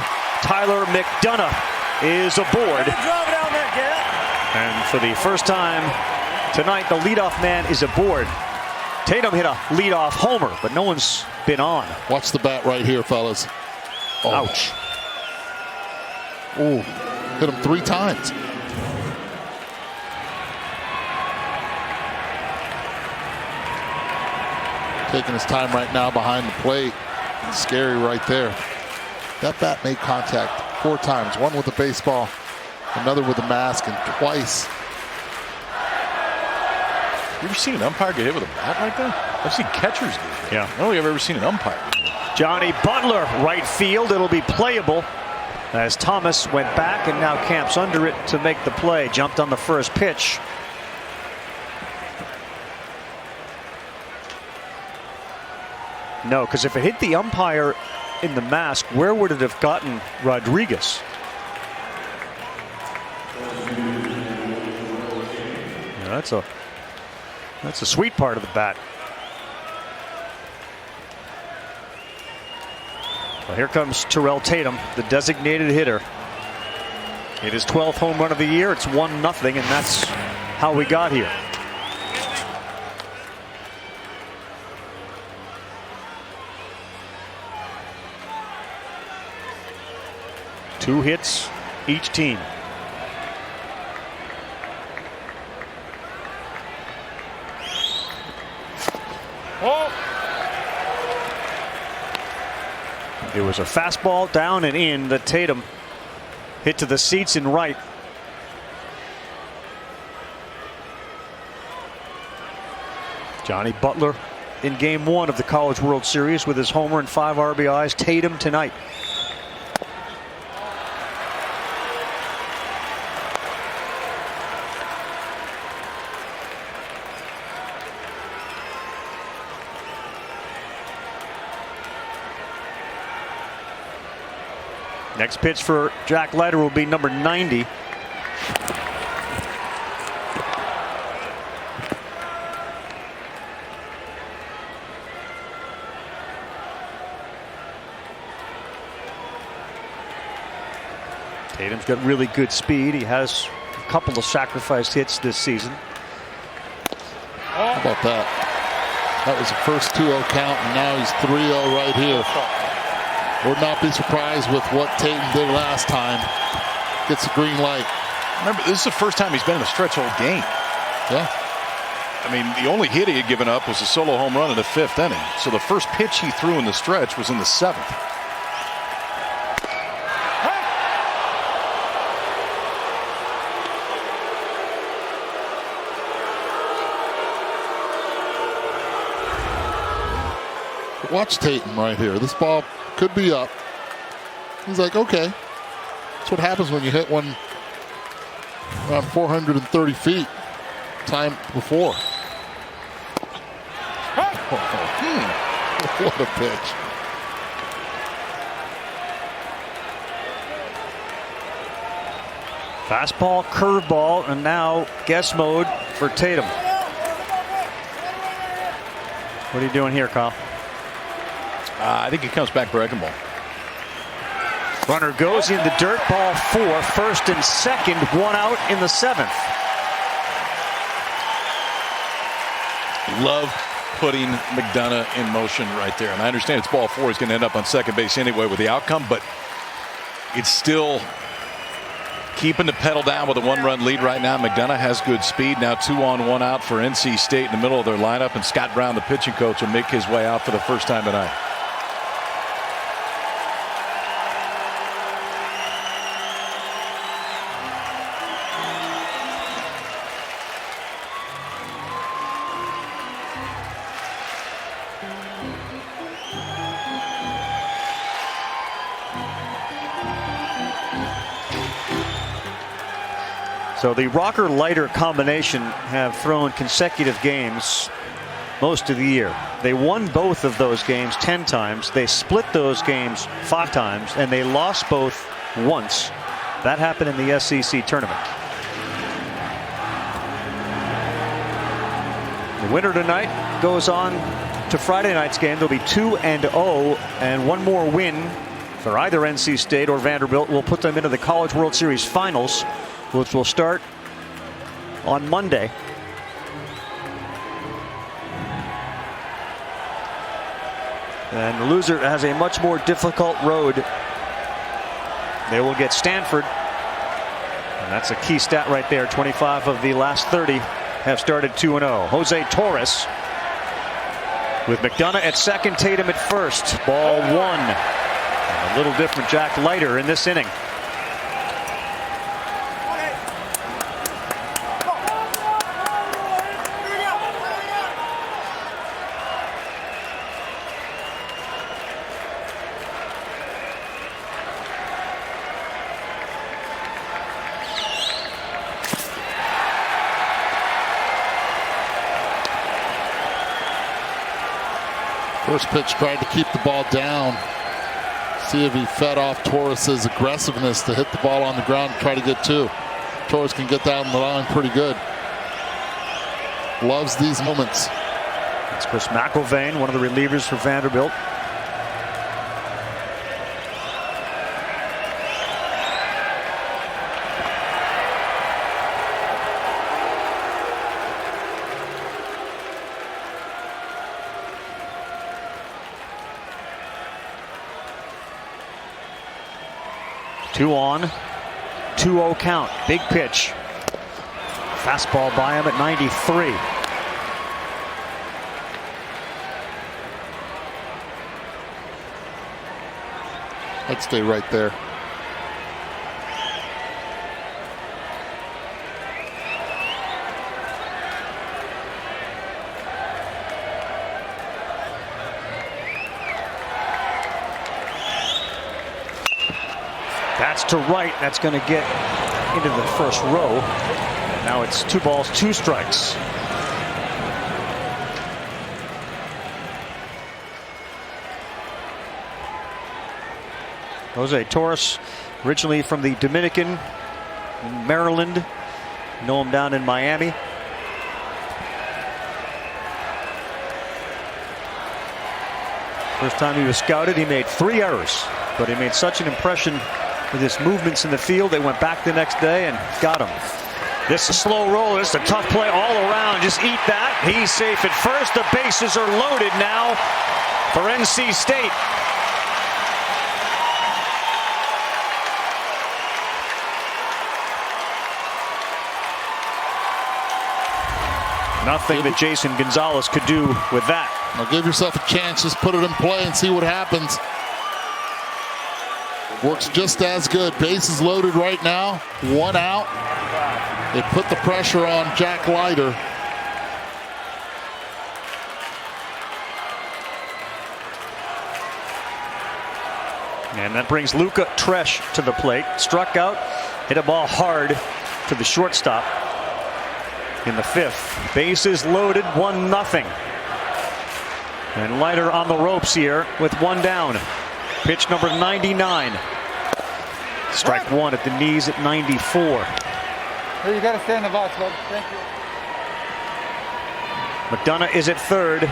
Tyler McDonough is aboard. And for the first time tonight, the leadoff man is aboard. Tatum hit a leadoff homer, but no one's been on. Watch the bat right here, fellas. Oh. Ouch. Ooh, hit him 3 times. Taking his time right now behind the plate. It's scary right there. That bat made contact 4 times. 1 with the baseball, another with the mask, and twice. You ever seen an umpire get hit with a bat like that? I've seen catchers get hit. Yeah. I don't think I've ever seen an umpire. Johnny Butler, right field. It'll be playable as Thomas went back and now camps under it to make the play. Jumped on the first pitch. No, because if it hit the umpire in the mask, where would it have gotten Rodriguez? Yeah, that's a sweet part of the bat. Well, here comes Terrell Tatum, the designated hitter. It is 12th home run of the year. It's 1-0, and that's how we got here. Two hits each team. It was a fastball down and in that Tatum hit to the seats in right. Johnny Butler in game 1 of the College World Series with his homer and 5 RBIs. Tatum tonight. Next pitch for Jack Leiter will be number 90. Tatum's got really good speed. He has a couple of sacrificed hits this season. How about that? That was the first 2-0 count, and now he's 3-0 right here. Would not be surprised with what Tatum did last time. Gets a green light. Remember, this is the first time he's been in a stretch whole game. Yeah. I mean, the only hit he had given up was a solo home run in the 5th inning. So the first pitch he threw in the stretch was in the 7th. Watch Tatum right here. This ball could be up. He's like, okay. That's what happens when you hit one around 430 feet time before. What a pitch. Fastball, curveball, and now guess mode for Tatum. What are you doing here, Kyle? I think he comes back breaking ball. Runner goes in the dirt, ball 4, first and second, 1 out in the 7th. Love putting McDonough in motion right there. And I understand it's ball 4. He's going to end up on second base anyway with the outcome, but it's still keeping the pedal down with a 1-run lead right now. McDonough has good speed. Now 2 on, 1 out for NC State in the middle of their lineup, and Scott Brown, the pitching coach, will make his way out for the first time tonight. So the Rocker-Leiter combination have thrown consecutive games most of the year. They won both of those games 10 times. They split those games 5 times, and they lost both once. That happened in the SEC tournament. The winner tonight goes on to Friday night's game. They'll be 2-0, and one more win for either NC State or Vanderbilt will put them into the College World Series finals, which will start on Monday. And the loser has a much more difficult road. They will get Stanford. And that's a key stat right there. 25 of the last 30 have started 2-0. Jose Torres with McDonough at second, Tatum at first. Ball 1. And a little different Jack Leiter in this inning. First pitch tried to keep the ball down. See if he fed off Torres' aggressiveness to hit the ball on the ground and try to get 2. Torres can get down the line pretty good. Loves these moments. It's Chris McIlvain, one of the relievers for Vanderbilt. Two on, 2-0 count. Big pitch. Fastball by him at 93. I'd stay right there. That's to right. That's going to get into the first row. Now it's 2 balls, 2 strikes. Jose Torres, originally from the Dominican, Maryland. Know him down in Miami. First time he was scouted, he made 3 errors, but he made such an impression with his movements in the field. They went back the next day and got him. This is a slow roll. This is a tough play all around. Just eat that. He's safe at first. The bases are loaded now for NC State. Nothing that Jason Gonzalez could do with that. Now give yourself a chance. Just put it in play and see what happens. Works just as good. Bases loaded right now. 1 out. They put the pressure on Jack Leiter. And that brings Luca Tresh to the plate. Struck out, hit a ball hard to the shortstop in the 5th. Bases loaded, 1-0. And Leiter on the ropes here with 1 down. Pitch number 99. Strike 1 at the knees at 94. Hey, you got to stay in the box, bud. Thank you. McDonough is at 3rd.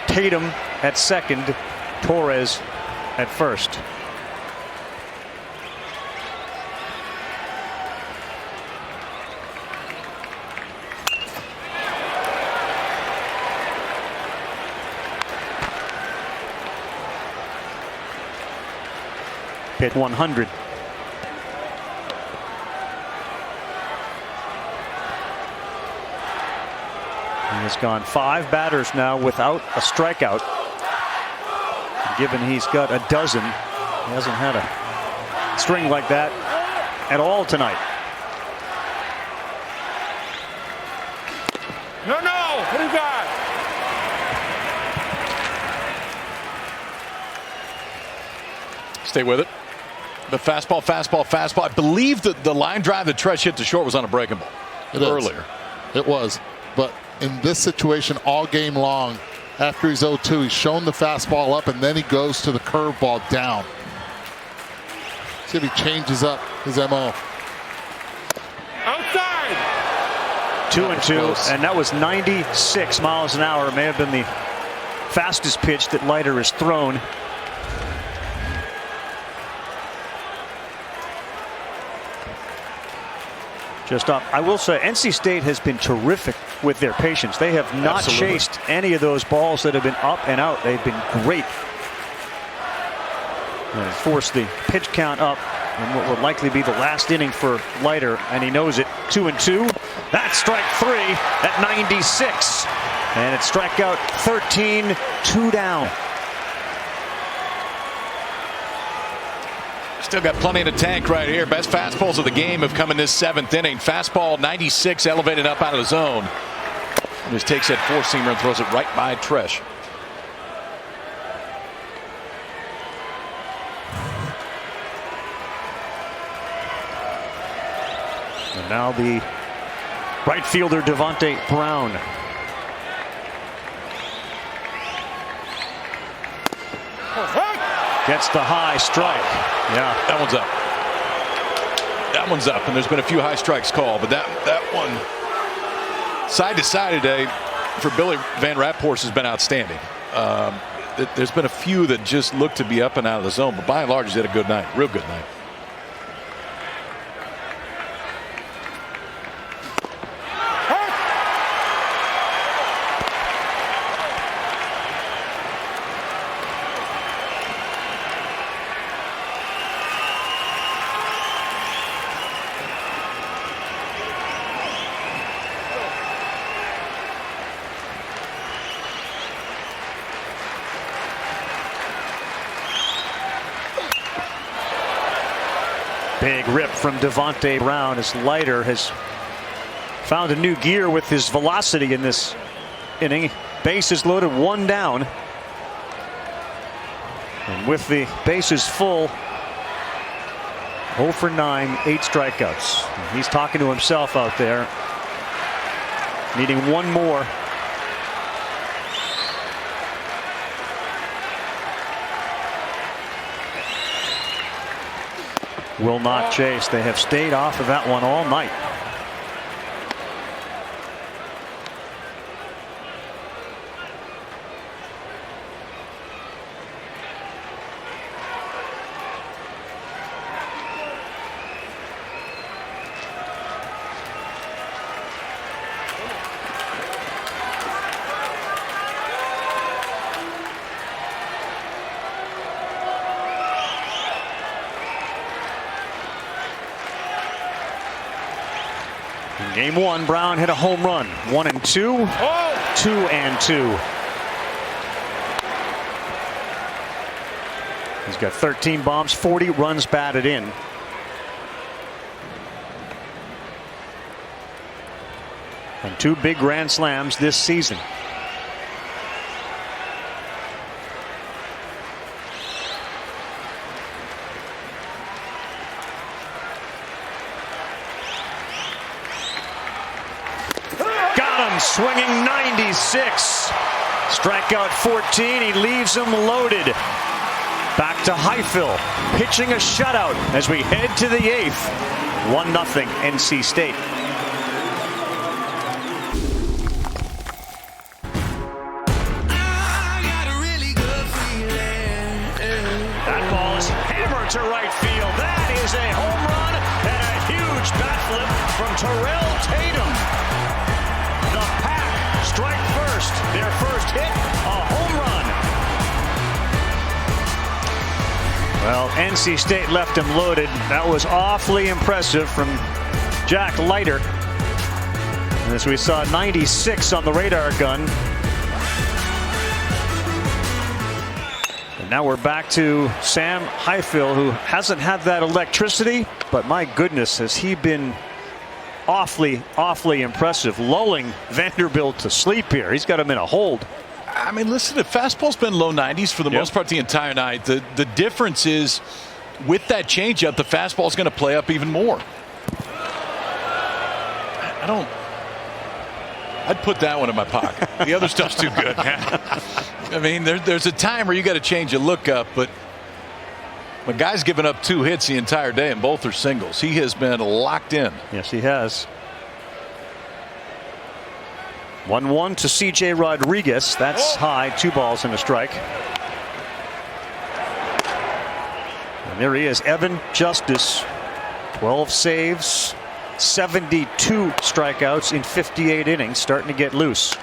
Tatum at 2nd. Torres at 1st. Hit 100. He has gone 5 batters now without a strikeout. Given he's got a dozen, he hasn't had a string like that at all tonight. No, what do you got? Stay with it. The fastball. I believe that the line drive that Tresh hit to short was on a breaking ball earlier. It was. But in this situation all game long, after he's 0-2, he's shown the fastball up, and then he goes to the curveball down. See if he changes up his MO. Outside! 2-2, and that was 96 miles an hour. It may have been the fastest pitch that Leiter has thrown. Just up. I will say NC State has been terrific with their patience. They have not chased any of those balls that have been up and out. They've been great. And forced the pitch count up in what will likely be the last inning for Leiter, and he knows it. 2-2. That's strike 3 at 96. And it's strikeout 13, 2 down. Still got plenty in the tank right here. Best fastballs of the game have come in this 7th inning. Fastball 96 elevated up out of the zone. And just takes that 4-seamer and throws it right by Tresh. And now the right fielder Devontae Brown. Gets the high strike. Yeah, that one's up. That one's up, and there's been a few high strikes called, but that one side to side today for Billy Van Raphorst has been outstanding. There's been a few that just look to be up and out of the zone, but by and large, he's had a good night, real good night. Big rip from Devontae Brown as Leiter has found a new gear with his velocity in this inning. Bases loaded, 1 down. And with the bases full, 0 for 9, 8 strikeouts. And he's talking to himself out there, needing 1 more. Will not chase. They have stayed off of that one all night. Game 1, Brown hit a home run. 1 and 2. 2 and 2. He's got 13 bombs, 40 runs batted in. And 2 big grand slams this season. Got him, swinging 96. Strikeout 14, he leaves him loaded. Back to Highfill, pitching a shutout as we head to the 8th. 1-0 NC State. That ball is hammered to right field. That is a home run and a huge bat flip from Terrell Tatum. The Pack strike first. Their first hit, a home run. Well, NC State left him loaded. That was awfully impressive from Jack Leiter. And as we saw, 96 on the radar gun. And now we're back to Sam Highfill, who hasn't had that electricity, but my goodness, has he been awfully impressive, lulling Vanderbilt to sleep here. He's got him in a hold. I mean, listen, the fastball's been low 90s for the most part the entire night. The difference is with that changeup, the fastball's going to play up even more. I'd put that one in my pocket. The other stuff's too good, man. I mean, there's a time where you got to change a look up, but the guy's given up 2 hits the entire day, and both are singles. He has been locked in. Yes, he has. 1-1 to C.J. Rodriguez. That's high. 2 balls and a strike. And there he is, Evan Justice. 12 saves, 72 strikeouts in 58 innings. Starting to get loose.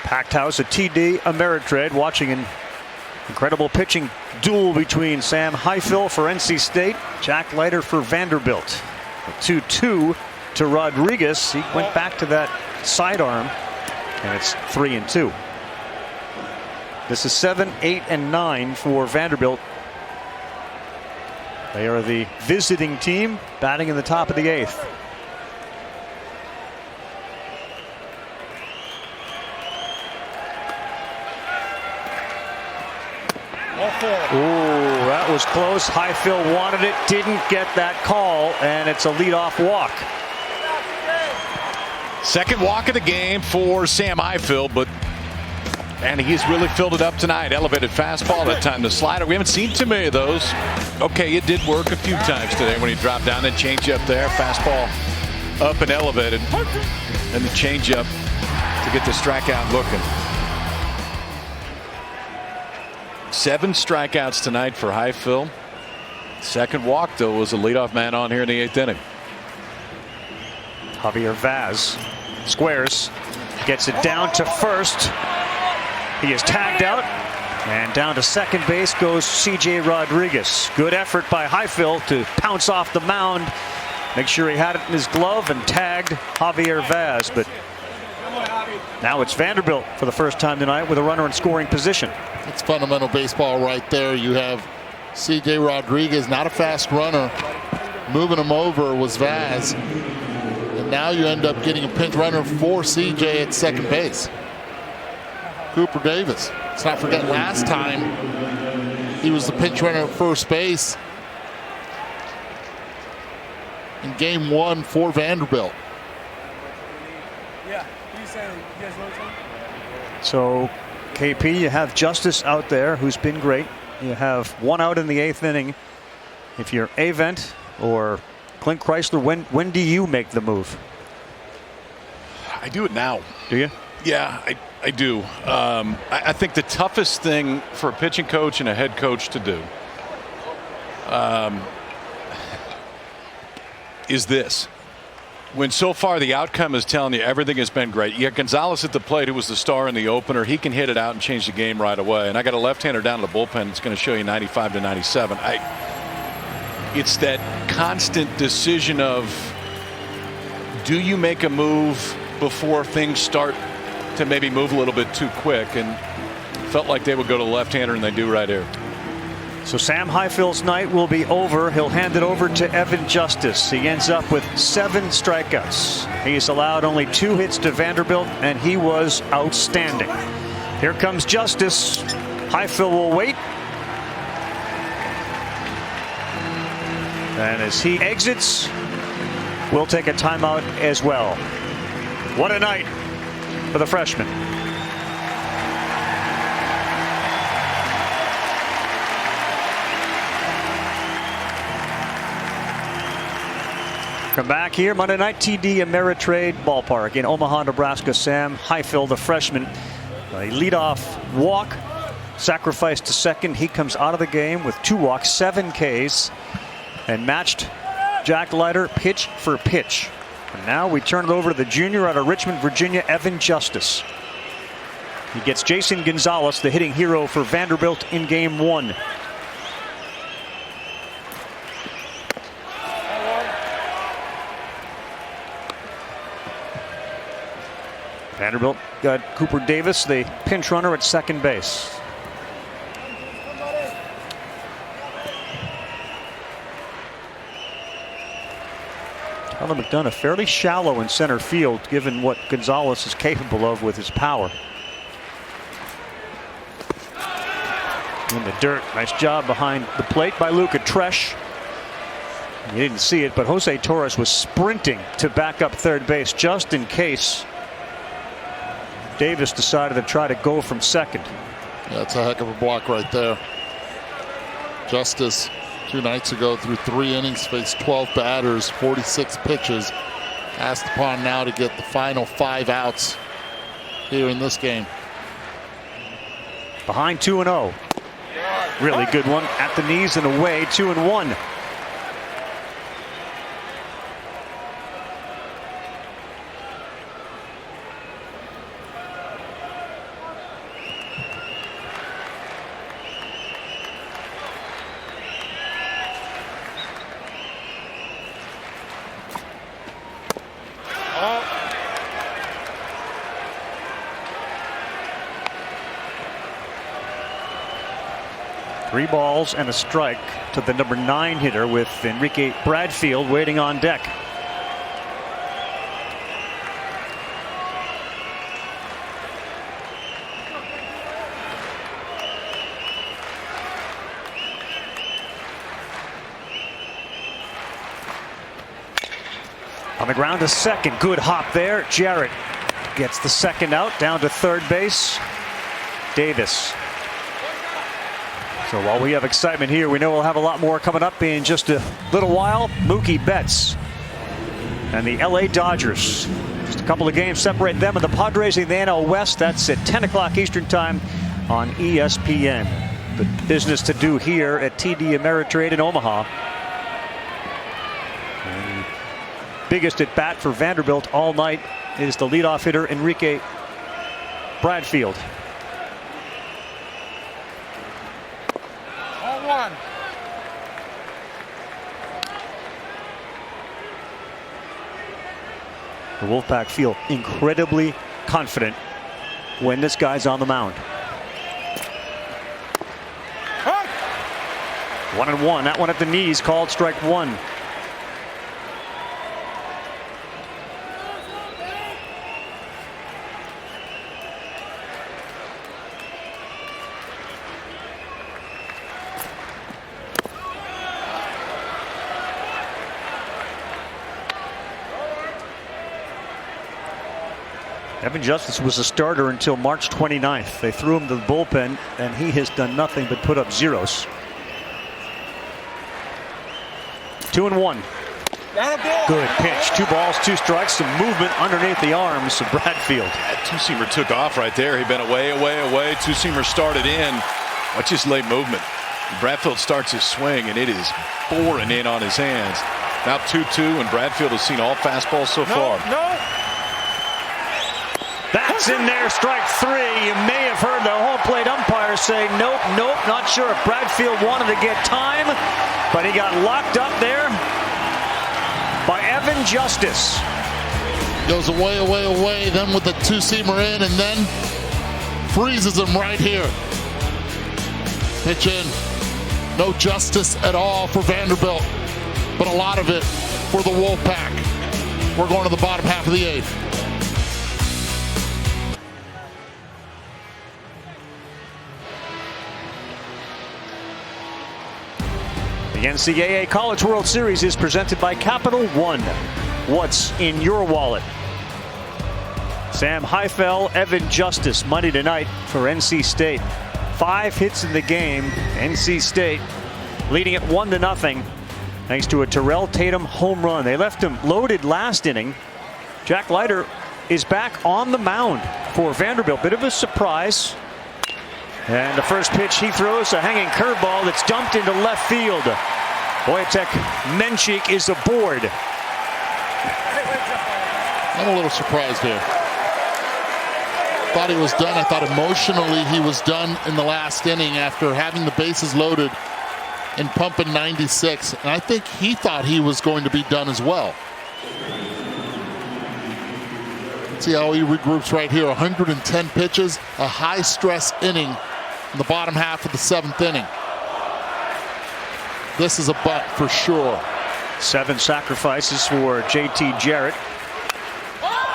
Packed house at TD Ameritrade, watching an incredible pitching duel between Sam Highfill for NC State, Jack Leiter for Vanderbilt. A 2-2 to Rodriguez. He went back to that sidearm, and it's 3-2. This is 7, 8, and 9 for Vanderbilt. They are the visiting team, batting in the top of the 8th. Ooh, that was close. Highfill wanted it, didn't get that call, and it's a leadoff walk. Second walk of the game for Sam Highfill, and he's really filled it up tonight. Elevated fastball, that time the slider. We haven't seen too many of those. Okay, it did work a few times today when he dropped down and change up there. Fastball up and elevated, and the change up to get the strikeout looking. 7 strikeouts tonight for Highfill. Second walk, though, was a leadoff man on here in the 8th inning. Javier Vaz squares, gets it down to first. He is tagged out, and down to second base goes C.J. Rodriguez. Good effort by Highfill to pounce off the mound, make sure he had it in his glove, and tagged Javier Vaz. But now it's Vanderbilt for the first time tonight with a runner in scoring position. It's fundamental baseball right there. You have C.J. Rodriguez, not a fast runner. Moving him over was Vaz. And now you end up getting a pinch runner for C.J. at second base. Cooper Davis. Let's not forget last time he was the pinch runner at first base in game 1 for Vanderbilt. Yeah, you saying you guys know each other? So, KP, you have Justice out there, who's been great. You have 1 out in the 8th inning. If you're Avent or Clint Chrysler, when do you make the move? I do it now. Do you? Yeah, I do. I think the toughest thing for a pitching coach and a head coach to do is this. When so far the outcome is telling you everything has been great. You got Gonzalez at the plate, who was the star in the opener. He can hit it out and change the game right away. And I got a left-hander down to the bullpen. It's going to show you 95 to 97. It's that constant decision of, do you make a move before things start to maybe move a little bit too quick? And felt like they would go to the left-hander, and they do right here. So Sam Highfill's night will be over. He'll hand it over to Evan Justice. He ends up with 7 strikeouts. He's allowed only 2 hits to Vanderbilt, and he was outstanding. Here comes Justice. Highfill will wait. And as he exits, we'll take a timeout as well. What a night for the freshman. Come back here Monday night, TD Ameritrade Ballpark in Omaha, Nebraska. Sam Highfill, the freshman, a leadoff walk, sacrificed to second. He comes out of the game with 2 walks, 7 Ks, and matched Jack Leiter pitch for pitch. And now we turn it over to the junior out of Richmond, Virginia, Evan Justice. He gets Jason Gonzalez, the hitting hero for Vanderbilt, in game 1. Vanderbilt got Cooper Davis, the pinch runner, at second base. Tyler McDonough fairly shallow in center field, given what Gonzalez is capable of with his power. In the dirt, nice job behind the plate by Luca Tresh. You didn't see it, but Jose Torres was sprinting to back up third base just in case Davis decided to try to go from second. Yeah, that's a heck of a block right there. Justice 2 nights ago through 3 innings, faced 12 batters, 46 pitches. Asked upon now to get the final 5 outs here in this game. Behind 2-0. Really good one at the knees and away. 2-1. Three balls and a strike to the number 9 hitter, with Enrique Bradfield waiting on deck. On the ground to second. Good hop there. Jarrett gets the second out, down to third base. Davis. So while we have excitement here, we know we'll have a lot more coming up in just a little while. Mookie Betts and the LA Dodgers. Just a couple of games separate them and the Padres in the NL West. That's at 10 o'clock Eastern time on ESPN. The business to do here at TD Ameritrade in Omaha. And biggest at bat for Vanderbilt all night is the leadoff hitter Enrique Bradfield. The Wolfpack feel incredibly confident when this guy's on the mound. 1-1. That one at the knees, called strike 1. Evan Justice was a starter until March 29th. They threw him to the bullpen, and he has done nothing but put up zeros. 2-1. Good pitch. 2 balls, 2 strikes. Some movement underneath the arms of Bradfield. That two-seamer took off right there. He'd been away. Two-seamer started in. Watch his late movement. Bradfield starts his swing, and it is boring in on his hands. Now 2-2, and Bradfield has seen all fastballs so far. No. That's in there, strike three. You may have heard the home plate umpire say, nope, nope. Not sure if Bradfield wanted to get time, but he got locked up there by Evan Justice. Goes away, away, away, then with the two-seamer in, and then freezes him right here. Pitch in. No justice at all for Vanderbilt, but a lot of it for the Wolfpack. We're going to the bottom half of the eighth. The NCAA College World Series is presented by Capital One. What's in your wallet? Sam Highfill, Evan Justice, Monday tonight for NC State. 5 hits in the game. NC State leading it 1-0 thanks to a Terrell Tatum home run. They left him loaded last inning. Jack Leiter is back on the mound for Vanderbilt. Bit of a surprise. And the first pitch he throws, a hanging curveball that's dumped into left field. Wojtek Menchik is aboard. I'm a little surprised here. Thought he was done. I thought emotionally he was done in the last inning after having the bases loaded and pumping 96. And I think he thought he was going to be done as well. See how he regroups right here. 110 pitches, a high-stress inning in the bottom half of the 7th inning. This is a butt for sure. 7 sacrifices for JT Jarrett.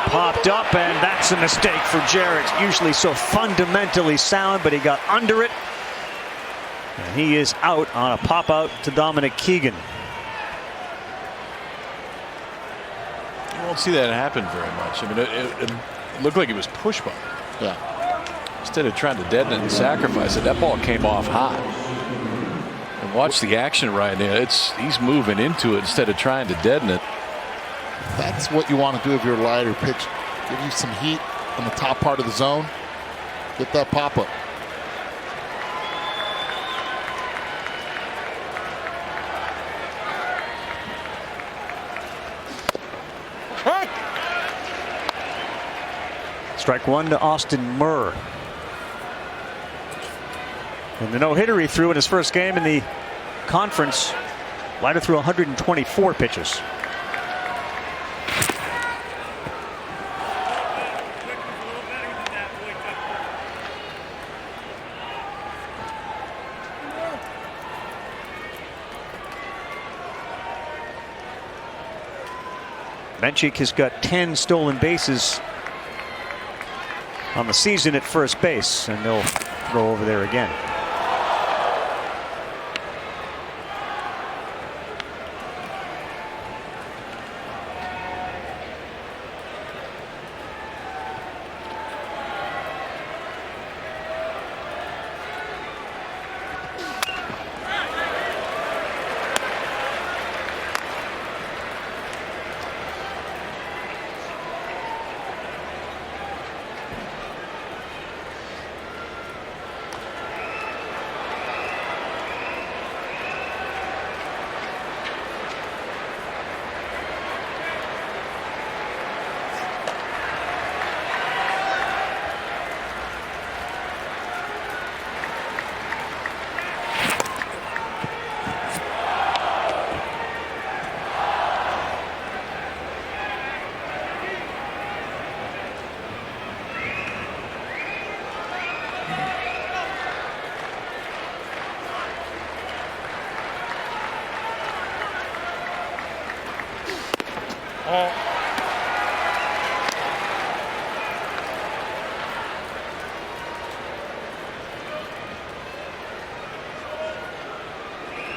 Popped up, and that's a mistake for Jarrett. Usually so fundamentally sound, but he got under it. And he is out on a pop out to Dominic Keegan. You won't see that happen very much. I mean, it looked like it was push button. Yeah. Instead of trying to deaden it and sacrifice it, that ball came off hot. And watch the action right there. He's moving into it instead of trying to deaden it. That's what you want to do if you're a lighter pitch. Give you some heat on the top part of the zone. Get that pop-up. Strike one to Austin Murr. And the no-hitter he threw in his first game in the conference. Leiter threw 124 pitches. Menchik has got 10 stolen bases on the season at first base, and they'll throw over there again.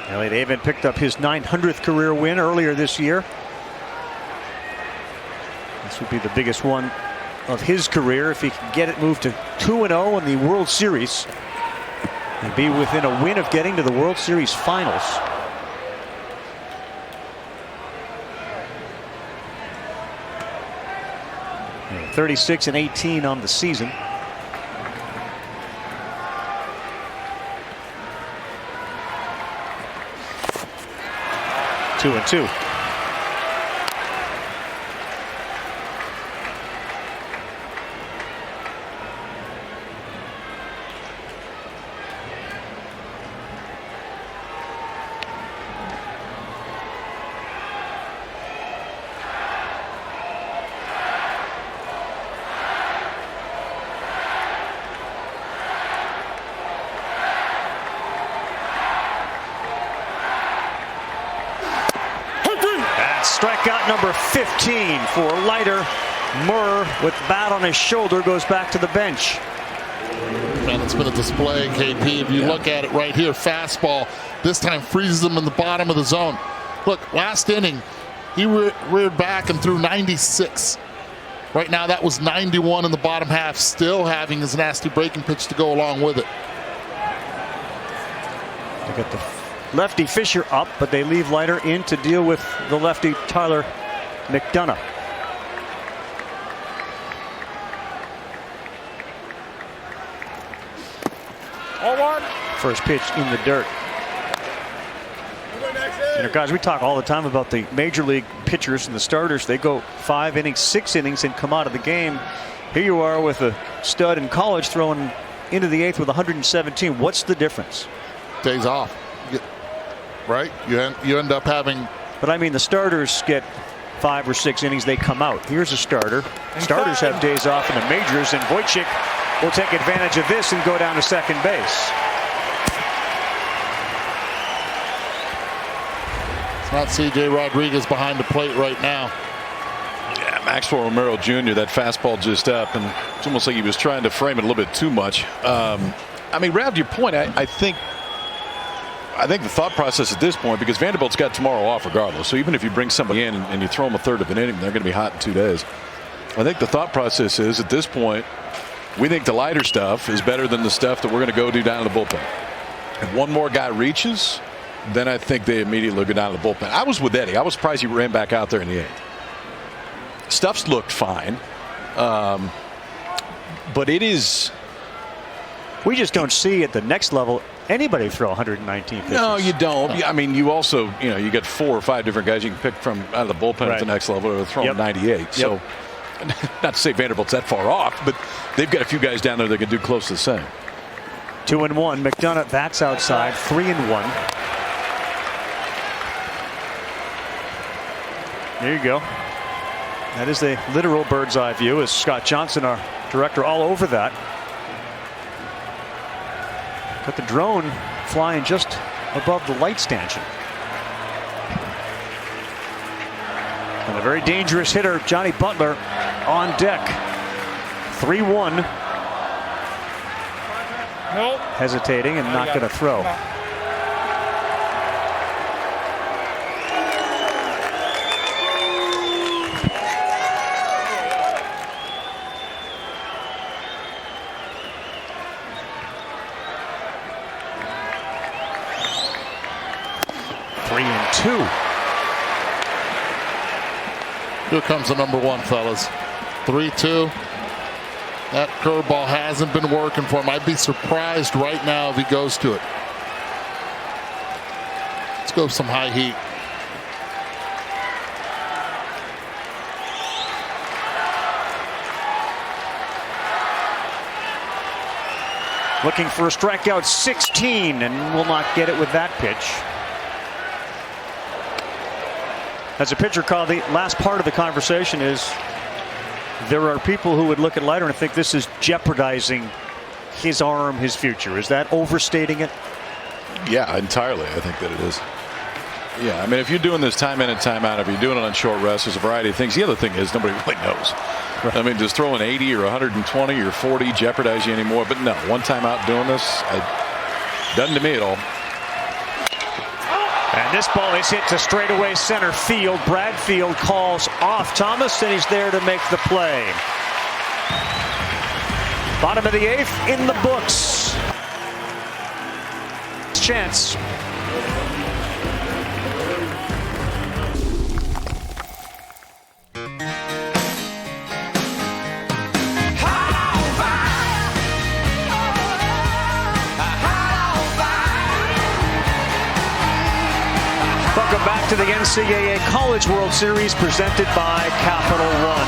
Elliott Avon picked up his 900th career win earlier this year. This would be the biggest one of his career if he can get it moved to 2-0 in the World Series and be within a win of getting to the World Series finals. And 36-18 on the season. 2-2. Strikeout number 15 for Leiter. Murr, with bat on his shoulder, goes back to the bench. Man, it's been a display, KP. If you look at it right here, fastball. This time freezes him in the bottom of the zone. Look, last inning, he reared back and threw 96. Right now, that was 91 in the bottom half, still having his nasty breaking pitch to go along with it. They got the lefty Fisher up, but they leave Leiter in to deal with the lefty Tyler McDonough. First pitch in the dirt. You know, guys, we talk all the time about the major league pitchers and the starters. They go 5 innings, 6 innings, and come out of the game. Here you are with a stud in college throwing into the 8th with 117. What's the difference? Days off, right? You end up having. But I mean, the starters get 5 or 6 innings. They come out. Here's a starter. Starters have days off in the majors, and Wojcik will take advantage of this and go down to second base. It's not C.J. Rodriguez behind the plate right now. Yeah, Maxwell Romero Jr., that fastball just up, and it's almost like he was trying to frame it a little bit too much. I mean, Rav, to your point, I think the thought process at this point, because Vanderbilt's got tomorrow off regardless, so even if you bring somebody in and you throw them a third of an inning, they're going to be hot in 2 days. I think the thought process is, at this point, we think the Leiter stuff is better than the stuff that we're going to go do down in the bullpen. If one more guy reaches, then I think they immediately go down to the bullpen. I was with Eddie. I was surprised he ran back out there in the 8th. Stuff's looked fine. But it is. We just don't see at the next level anybody throw 119 pitches. No, you don't. I mean, you also, you get 4 or 5 different guys you can pick from out of the bullpen at the next level or throw 98. So, not to say Vanderbilt's that far off, but they've got a few guys down there that can do close to the same. 2-1. McDonough bats outside. 3-1. There you go. That is the literal bird's eye view, as Scott Johnson, our director, all over that. Got the drone flying just above the light stanchion. And a very dangerous hitter, Johnny Butler, on deck. 3-1. Nope. Hesitating and not going to throw. Here comes the number 1, fellas. 3-2. That curveball hasn't been working for him. I'd be surprised right now if he goes to it. Let's go with some high heat. Looking for a strikeout, 16, and will not get it with that pitch. As a pitcher, Carl, the last part of the conversation is there are people who would look at Leiter and think this is jeopardizing his arm, his future. Is that overstating it? Yeah, entirely. I think that it is. Yeah, I mean, if you're doing this time in and time out, if you're doing it on short rest, there's a variety of things. The other thing is nobody really knows. Right. I mean, does throwing 80 or 120 or 40 jeopardize you anymore? But no, one time out doing this, doesn't to me at all. And this ball is hit to straightaway center field. Bradfield calls off Thomas, and he's there to make the play. Bottom of the 8th in the books. Chance. Welcome back to the NCAA College World Series presented by Capital One.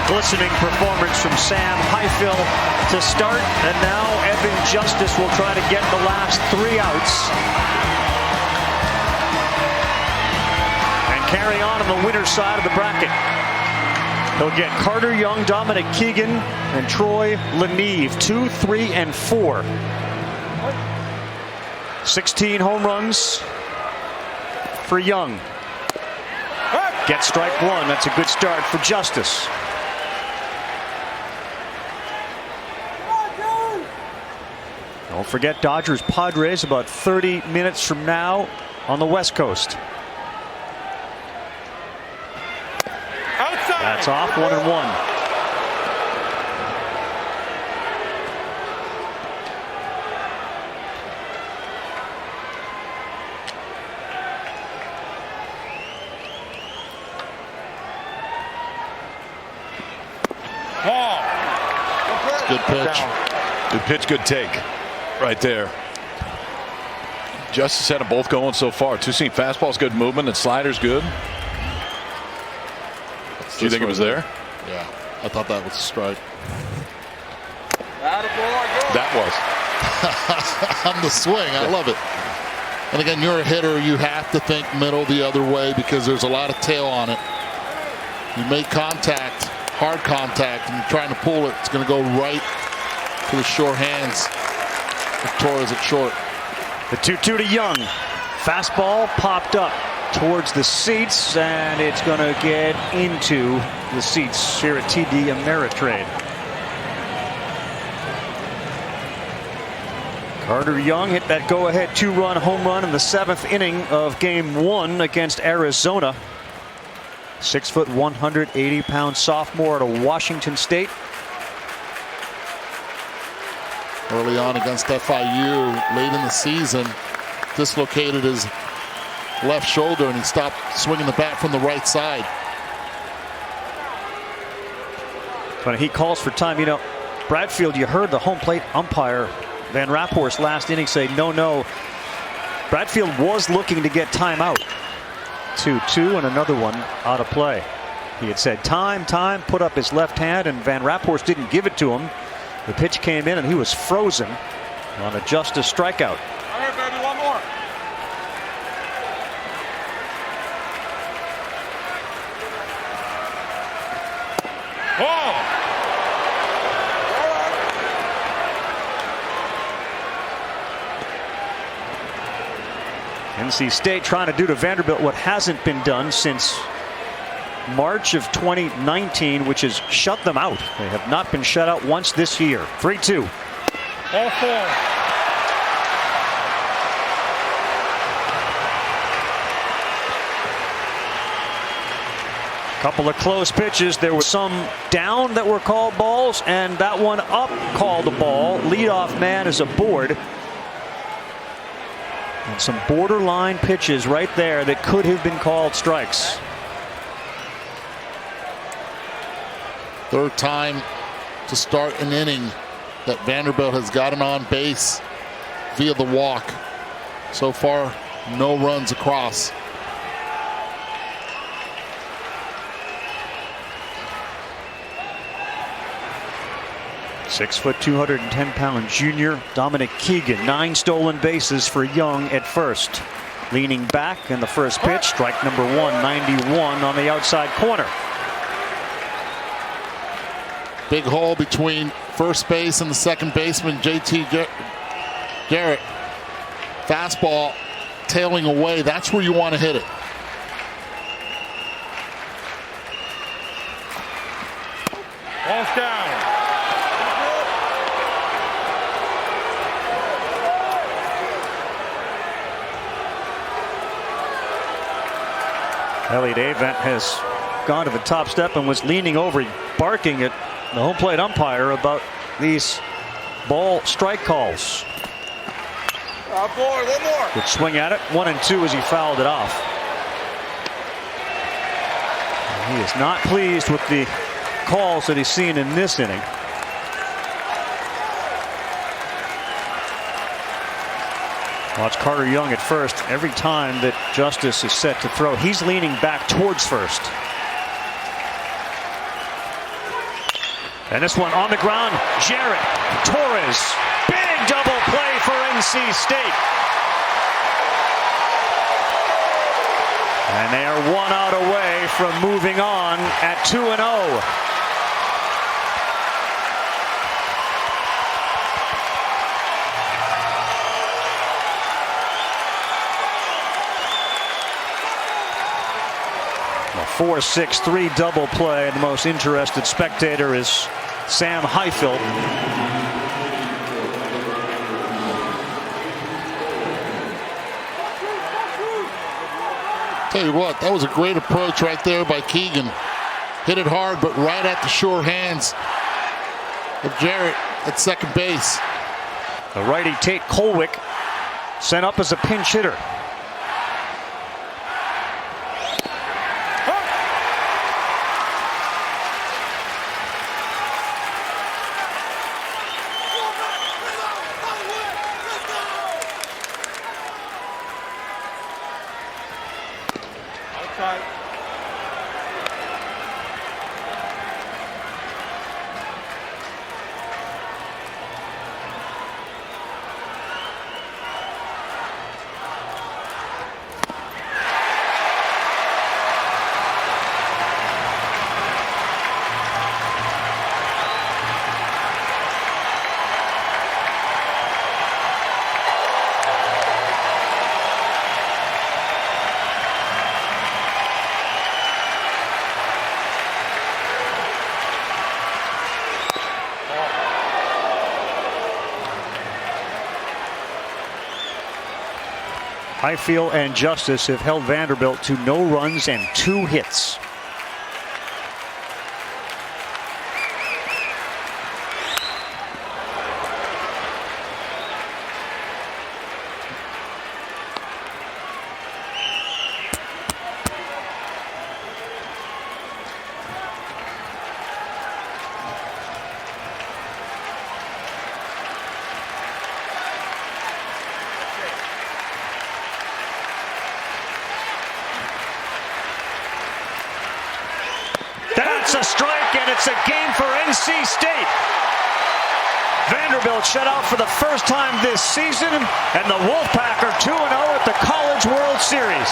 Glistening performance from Sam Highfill to start, and now Evan Justice will try to get the last 3 outs and carry on the winner's side of the bracket. He'll get Carter Young, Dominic Keegan, and Troy Leneve, 2, 3, and 4. 16 home runs for Young. Get strike one. That's a good start for Justice. Don't forget Dodgers Padres about 30 minutes from now on the West Coast. Outside. That's off, 1-1. Good pitch. Good pitch, good take. Right there. Justice had them both going so far. Two-seam fastball's good movement, and slider's good. Do you think it was there? Yeah, I thought that was a strike. That was. On the swing, I love it. And again, you're a hitter, you have to think middle the other way because there's a lot of tail on it. You make contact, hard contact, and you're trying to pull it. It's going to go right to the short hands of Torres at short. The 2-2 to Young. Fastball popped up towards the seats, and it's going to get into the seats here at TD Ameritrade. Carter Young hit that go-ahead 2-run home run in the 7th inning of Game 1 against Arizona. 6 foot 180-pound sophomore out of Washington State. Early on against FIU, late in the season, dislocated his left shoulder and he stopped swinging the bat from the right side. When he calls for time, you know, Bradfield, you heard the home plate umpire Van Rapphorst's last inning say no. Bradfield was looking to get timeout. 2-2 and another one out of play. He had said time, put up his left hand, and Van Rapphorst didn't give it to him. The pitch came in and he was frozen on a Justice strikeout. All right, baby, one more. Oh! NC State trying to do to Vanderbilt what hasn't been done since March of 2019, which has shut them out. They have not been shut out once this year. 3-2. All four. Couple of close pitches. There were some down that were called balls, and that one up called a ball. Leadoff man is aboard. And some borderline pitches right there that could have been called strikes. Third time to start an inning that Vanderbilt has gotten on base via the walk. So far, no runs across. Six foot 210-pound junior Dominic Keegan. 9 stolen bases for Young at first. Leaning back in the first pitch. Strike number 1, 91 on the outside corner. Big hole between first base and the second baseman, JT Garrett. Fastball tailing away. That's where you want to hit it. Ball's down. Elliot Avent has gone to the top step and was leaning over, barking at the home plate umpire about these ball strike calls. Boy, one more. Good swing at it. 1 and 2 as he fouled it off. And he is not pleased with the calls that he's seen in this inning. Watch Carter Young at first. Every time that Justice is set to throw, he's leaning back towards first. And this one on the ground. Jarrett, Torres, big double play for NC State. And they are 1 out away from moving on at 2-0. 4-6-3 double play, and the most interested spectator is Sam Highfill. Tell you what, that was a great approach right there by Keegan. Hit it hard, but right at the sure hands of Jarrett at second base. The righty Tate Colwick sent up as a pinch hitter. Outside. Highfill and Justice have held Vanderbilt to no runs and 2 hits. That's a strike, and it's a game for NC State. Vanderbilt shut out for the first time this season, and the Wolfpack are 2-0 at the College World Series.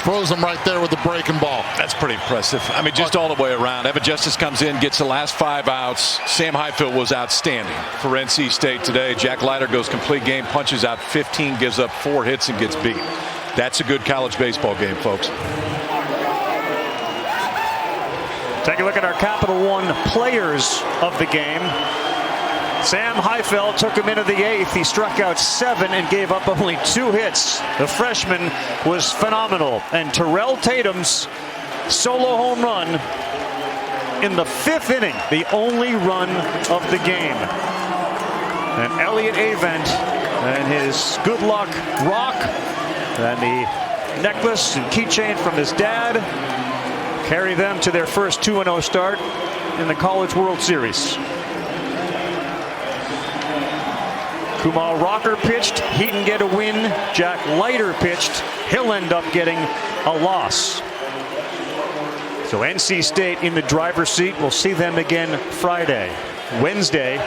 Throws him right there with the breaking ball. That's pretty impressive. I mean, just all the way around. Evan Justice comes in, gets the last 5 outs. Sam Highfill was outstanding for NC State today. Jack Leiter goes complete game, punches out 15, gives up 4 hits, and gets beat. That's a good college baseball game, folks. Take a look at our Capital One players of the game. Sam Highfill took him into the 8th. He struck out 7 and gave up only 2 hits. The freshman was phenomenal. And Terrell Tatum's solo home run in the 5th inning, the only run of the game. And Elliott Avent and his good luck rock and the necklace and keychain from his dad carry them to their first 2-0 start in the College World Series. Kumar Rocker pitched. He can get a win. Jack Leiter pitched. He'll end up getting a loss. So NC State in the driver's seat. We'll see them again Friday. Wednesday,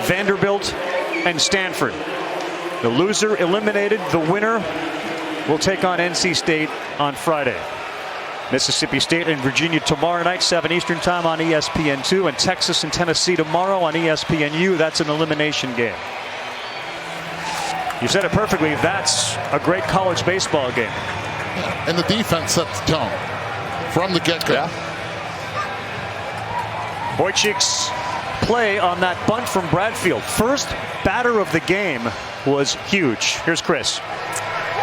Vanderbilt and Stanford. The loser eliminated. The winner will take on NC State on Friday. Mississippi State and Virginia tomorrow night, 7 Eastern time on ESPN2, and Texas and Tennessee tomorrow on ESPNU. That's an elimination game. You said it perfectly. That's a great college baseball game. And the defense set the tone from the get-go. Yeah. Wojcik's play on that bunt from Bradfield. First batter of the game was huge. Here's Chris.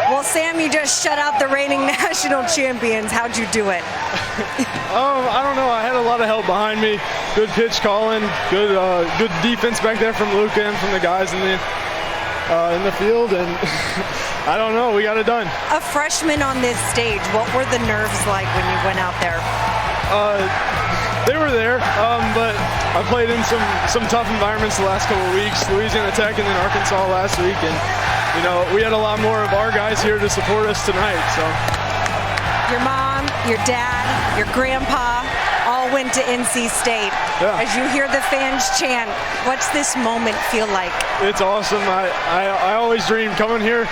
Well, Sam, you just shut out the reigning national champions. How'd you do it? I don't know. I had a lot of help behind me. Good pitch calling, good defense back there from Luka and from the guys in the field, and I don't know. We got it done. A freshman on this stage, what were the nerves like when you went out there? They were there, but I played in some tough environments the last couple of weeks. Louisiana Tech and then Arkansas last week, and we had a lot more of our guys here to support us tonight. So Your mom, your dad, your grandpa all went to NC State. Yeah. As you hear the fans chant, what's this moment feel like? it's awesome. I always dreamed coming here.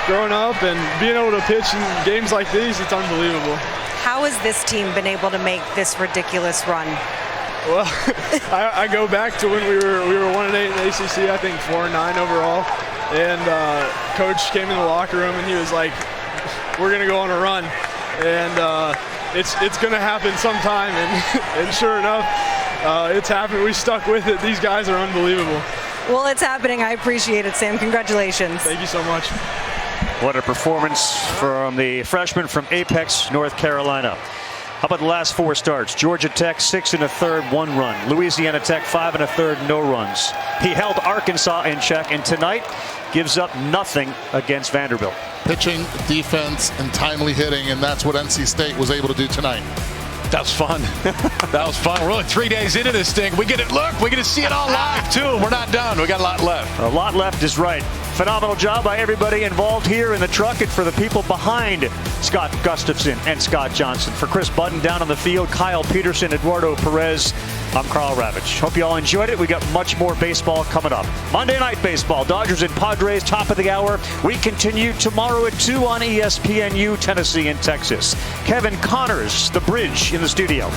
growing up and being able to pitch in games like these, it's unbelievable. How has this team been able to make this ridiculous run? Well, I go back to when we were 1-8 in the ACC, I think 4-9 overall, and Coach came in the locker room and he was like, "We're gonna go on a run," and it's gonna happen sometime, and sure enough, it's happened. We stuck with it. These guys are unbelievable. Well, it's happening. I appreciate it, Sam. Congratulations. Thank you so much. What a performance from the freshman from Apex, North Carolina. How about the last 4 starts? Georgia Tech, 6 1/3, 1 run. Louisiana Tech, 5 1/3, no runs. He held Arkansas in check, and tonight gives up nothing against Vanderbilt. Pitching, defense, and timely hitting, and that's what NC State was able to do tonight. That was fun. That was fun. We're only 3 days into this thing. We get to see it all live, too. We're not done. We got a lot left. A lot left is right. Phenomenal job by everybody involved here in the truck and for the people behind Scott Gustafson and Scott Johnson. For Chris Button down on the field, Kyle Peterson, Eduardo Perez, I'm Carl Ravitch. Hope you all enjoyed it. We got much more baseball coming up. Monday Night Baseball, Dodgers and Padres, top of the hour. We continue tomorrow at 2 on ESPNU, Tennessee and Texas. Kevin Connors, The Bridge, in the studio.